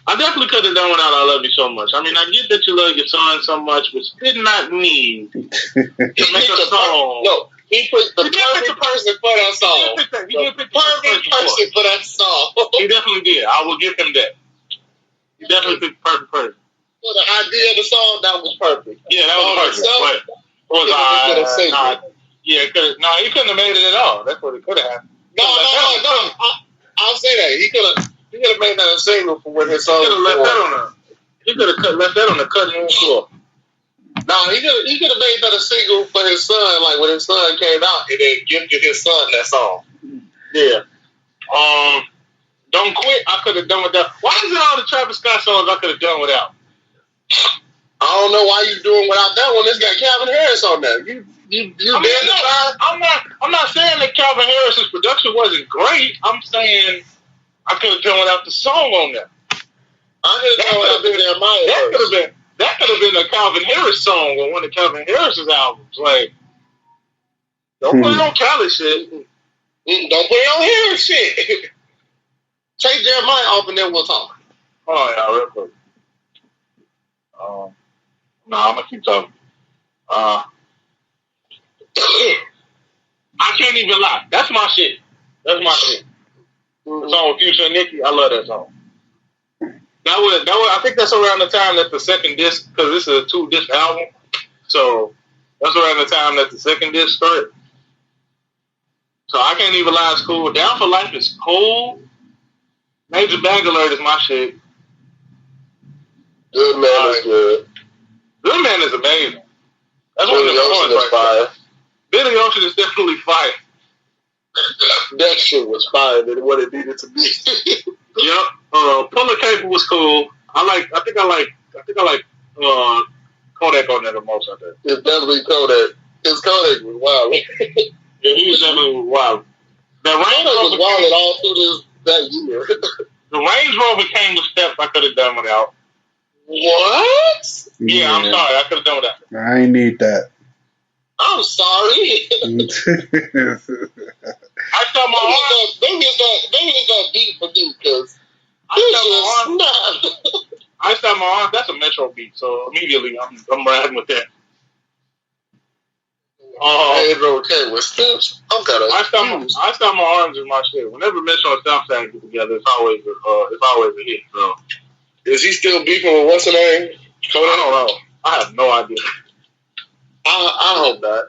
I definitely could have done without I Love You So Much. I mean, I get that you love your son so much, but you did not need to make a song. No, he put the perfect person for that song. He did pick the perfect person for that song. He definitely did. I will give him that. He definitely picked the perfect person. For the idea of the song, that was perfect. Yeah, that was perfect. But he couldn't have made it at all. That's what it could have happened. No. I'll say that. He could have made that a single for when his song. He could have left that on the cutting room floor. No, he could have made that a single for his son, like when his son came out, and then gifted his son that song. Yeah. Don't Quit. I could have done without. Why is it all the Travis Scott songs I could have done without? I don't know why you doing without that one. It's got Calvin Harris on there. I'm not saying that Calvin Harris's production wasn't great. I'm saying I could have done without the song on there. That could have been a Calvin Harris song on one of Calvin Harris's albums. Like, don't put it on Khaled shit. Don't put it on Harris shit. Take Jeremiah off and then we'll talk. Oh yeah, real quick. I'm gonna keep talking. I can't even lie. That's my shit. The song with Future and Nicki, I love that song. That was. I think that's around the time that the second disc, because this is a 2-disc album, so that's around the time that the second disc started. So I can't even lie. It's cool. Down for Life is cool. Major Bag Alert is my shit. Good Man is good. Good Man is amazing. That's one of the ones right there. Billy Ocean is definitely fire. That shit was fire than what it needed to be. Yep. Puller Cable was cool. I think I like Kodak on there the most. I think It's definitely Kodak. His Kodak was wild. yeah, he was definitely wild. The Range Kodak was Rover wild all through that year. The Range Rover came with steps I could have done without. What? Yeah, I'm sorry. I could have done without. I ain't need that. I'm sorry. I thought my arms. They was that deep for me because I thought my arms. That's a Metro beat, so immediately I'm riding with that. Pedro came with steps. I'm kind of. I thought my arms is my shit. Whenever Metro and Southside get together, it's always a hit. So Is he still beefing with what's her name? I don't know. I have no idea. I hope not.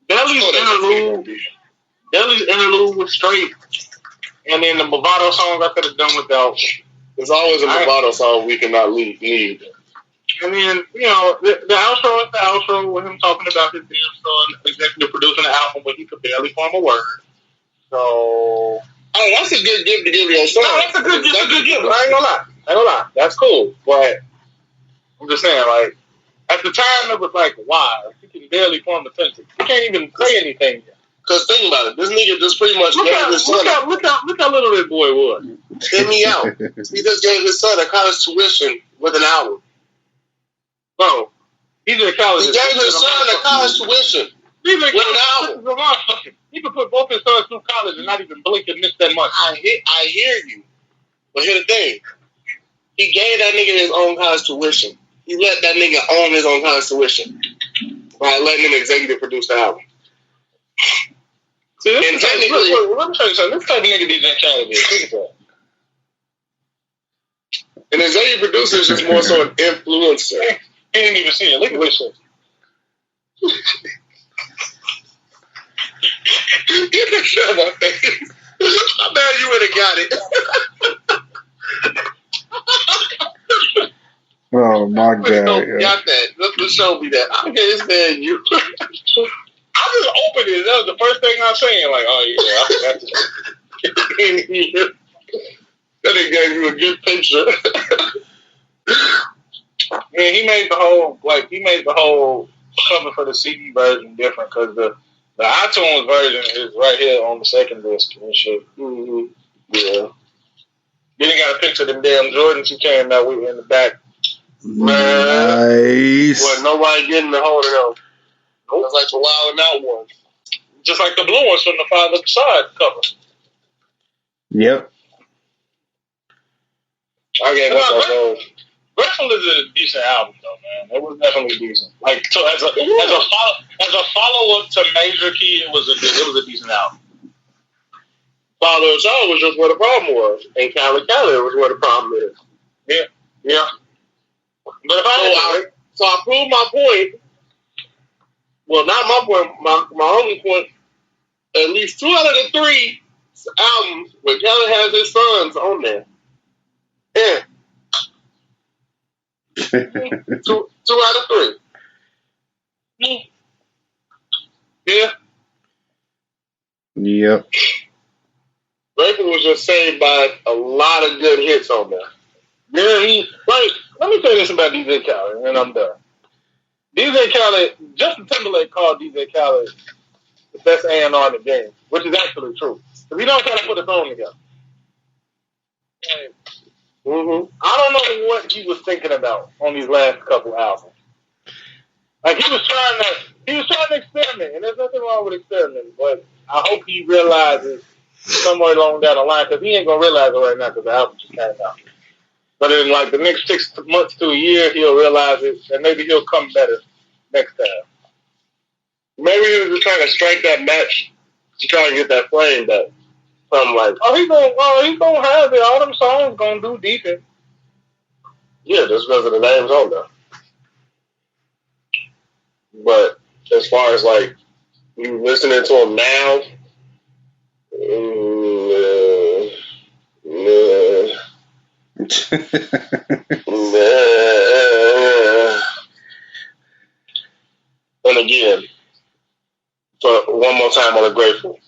Deli's interlude was straight, and then the Bravado songs I could have done without. There's always a Bravado song we cannot need. And then, the outro is the outro with him talking about his damn son executive producing an album where he could barely form a word. So, hey, that's a good gift to give your son. No, that's a good gift. I ain't gonna lie. That's cool. But I'm just saying, like, at the time, it was like, wow, he can barely form a sentence. He can't even say anything yet. Because think about it. This nigga just pretty much gave his son. Look how little that boy was. Hear me out. He just gave his son a college tuition with an album. Bro, DJ Khaled. He gave his son a college tuition with an album. He could put both his sons through college and not even blink and miss that much. I hear you. But here's the thing. He gave that nigga his own college tuition. He let that nigga own his own college tuition by letting him executive produce the album. See, let me tell you something. This type of nigga DJ Khaled is. Think of that. An executive producer is just more so an influencer. He didn't even see it. Look at this shit. Get that shit out of my face. I'm mad you would have got it. Oh my God! Got that. Let's show me that. I gave this man you. I just opened it. That was the first thing I was saying. Like, oh yeah, I forgot to. That nigga gave you a good picture. Man, he made the whole cover for the CD version different because the iTunes version is right here on the second disc and shit. Mm-hmm. Yeah. Then he got a picture of them damn Jordans he came out with in the back. Nice. Well, nobody getting the hold of them. Nope. That's like the Wild and Out one. Just like the blue ones from the Five Other Side cover. Yep. I gave that those. Grateful is a decent album, though, man. It was definitely decent. Like, so as a follow up to Major Key, it was a decent album. Father of Soul was just where the problem was, and Cali was where the problem is. Yeah. But if so I proved my point. Well, not my point. My only point. At least 2 out of the 3 albums where Kelly has his sons on there. Yeah. 2 out of 3. Yeah. Yep. Grateful was just saved by a lot of good hits on there. Yeah, let me say this about DJ Khaled, and I'm done. DJ Khaled, Justin Timberlake called DJ Khaled the best A&R in the game, which is actually true. Because he don't try to put a song together. Mm-hmm. I don't know what he was thinking about on these last couple albums. Like he was trying to experiment, and there's nothing wrong with experimenting. But I hope he realizes somewhere along down the line, because he ain't gonna realize it right now because the album just came out. But in like the next 6 months to a year, he'll realize it, and maybe he'll come better next time. Maybe he was just trying to strike that match to try and get that flame back. Something like, he's gonna have it. All them songs gonna do decent. Yeah, just because of the names on there. But as far as like you listening to him now, and again, for one more time on the Grateful.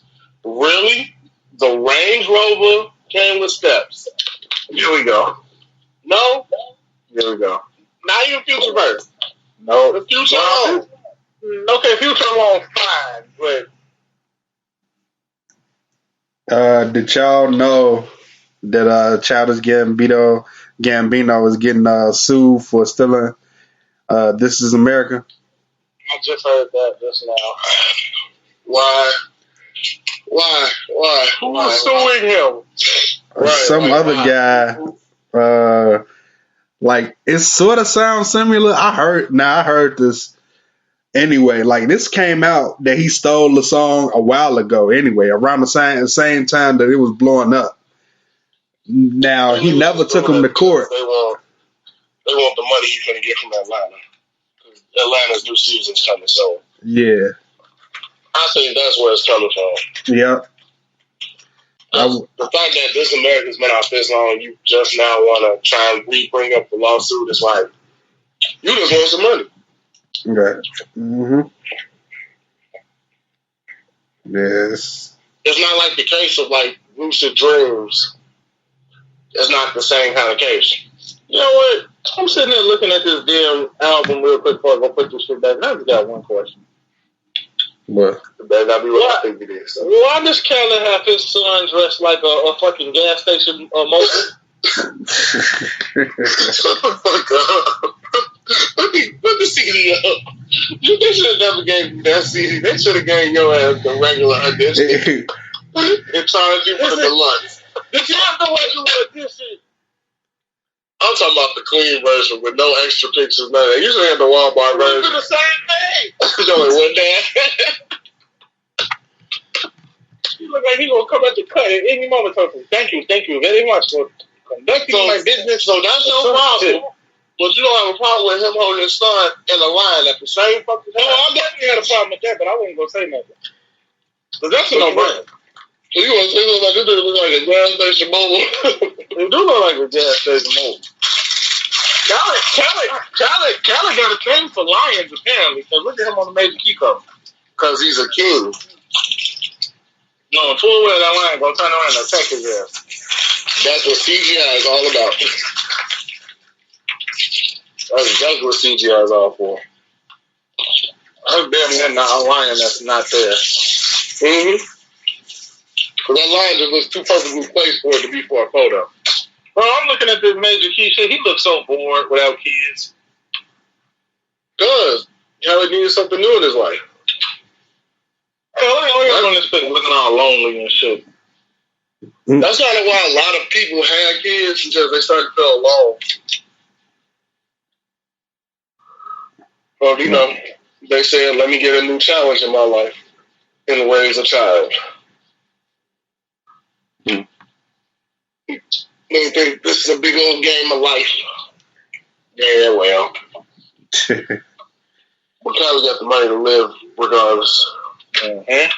Really? The Range Rover came with steps. Here we go. No? Here we go. Not even Future verse. No. The Future alone. Okay, Future alone, fine, but Did y'all know that Childish Gambino is getting sued for stealing This Is America? I just heard that just now. Why? Who's suing him? Some other guy. Like it sort of sounds similar. I heard this anyway. Like this came out that he stole the song a while ago. Anyway, around the same time that it was blowing up. Now he never took him to court. They want the money he's gonna get from Atlanta. Atlanta's new season's coming, so Yeah. I think that's where it's coming from. Yep. The fact that This America's been out this long, you just now want to try and bring up the lawsuit. It's like you just want some money. Okay. Mm-hmm. Yes. It's not like the case of like Lucid Dreams. It's not the same kind of case. You know what? I'm sitting there looking at this damn album real quick before I go put this shit back. And I just got one question. What? That be what I think it is. Why does Khaled have his son dressed like a fucking gas station mobile? Shut the fuck up. Put the CD up. They should have never gave you that CD. They should have gave your ass the regular edition. And charged you for the deluxe. Did you have the regular edition? I'm talking about the clean version with no extra pictures, none of that. You should have the Walmart version. It's the same thing. There's only one dad. He look like he gonna come at the cut at any moment. Thank you very much for conducting my business. So that's no problem. But you don't have a problem with him holding his son in a line at the same fucking time. No, I definitely had a problem with that, but I wasn't gonna say nothing. But that's a no-brainer. So you want to say like this look like a gas station mobile? It do look like a gas station mobile. Khaled got a thing for lions apparently. So look at him on the Major Key cover. Because he's a king. No, full well that lion gonna turn around and attack his ass. That's what CGI is all about. That's exactly what CGI is all for. That's damn near not a lion that's not there. Mm-hmm. Because that lion just looks too perfectly placed for it to be for a photo. Bro, I'm looking at this Major Key shit. He looks so bored without kids. Because Khaled needs something new in his life. Hey, look at on this thing looking all lonely and shit. That's kind of why a lot of people had kids because they started to feel alone. Well, you know, they said, let me get a new challenge in my life and raise a child. They think this is a big old game of life. Yeah, well. We kind of got the money to live regardless. Mm-hmm.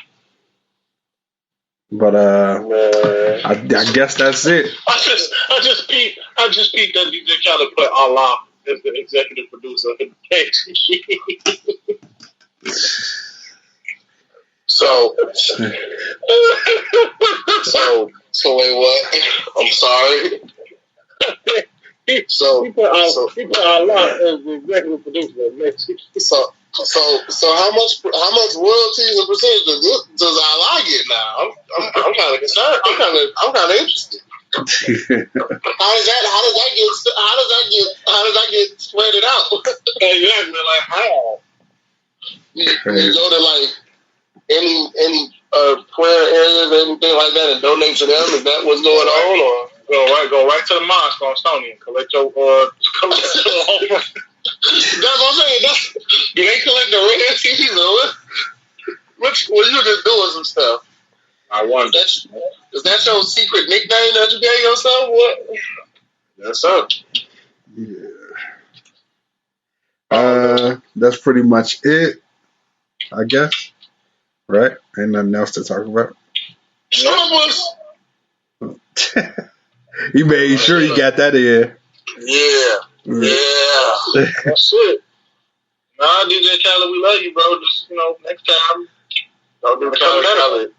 But I guess that's it. I just peeped that DJ Khaled put Allah as the executive producer of the page. So wait, what? I'm sorry. So he put Allah as the executive producer of the page. So how much royalties and percentage does Allah get now? I'm kind of concerned. I'm kind of interested. How does that get spread it out? Exactly, like how? You go to like any prayer areas or anything like that and donate to them? Is that what's going on, or go right to the mosque on Stony and collect your offering? That's what I'm saying. Do they collect the royalties or what? Well, you're just doing some stuff. I wonder. Is that your secret nickname that you gave yourself? What? Yes, sir. Yeah. That's pretty much it, I guess. Right? Ain't nothing else to talk about. You made sure you got that in. Yeah. That's it. Nah, DJ Khaled, we love you, bro. Just, next time, don't do Khaled.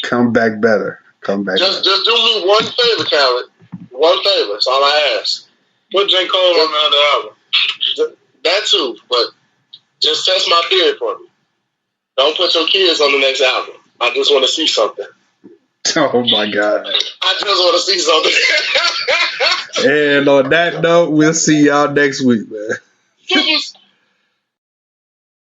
Come back better. Just do me one favor, Khaled. One favor. That's all I ask. Put J. Cole on the other album. That too, but just test my period for me. Don't put your kids on the next album. I just want to see something. Oh my God. I just want to see something. And on that note, we'll see y'all next week, man.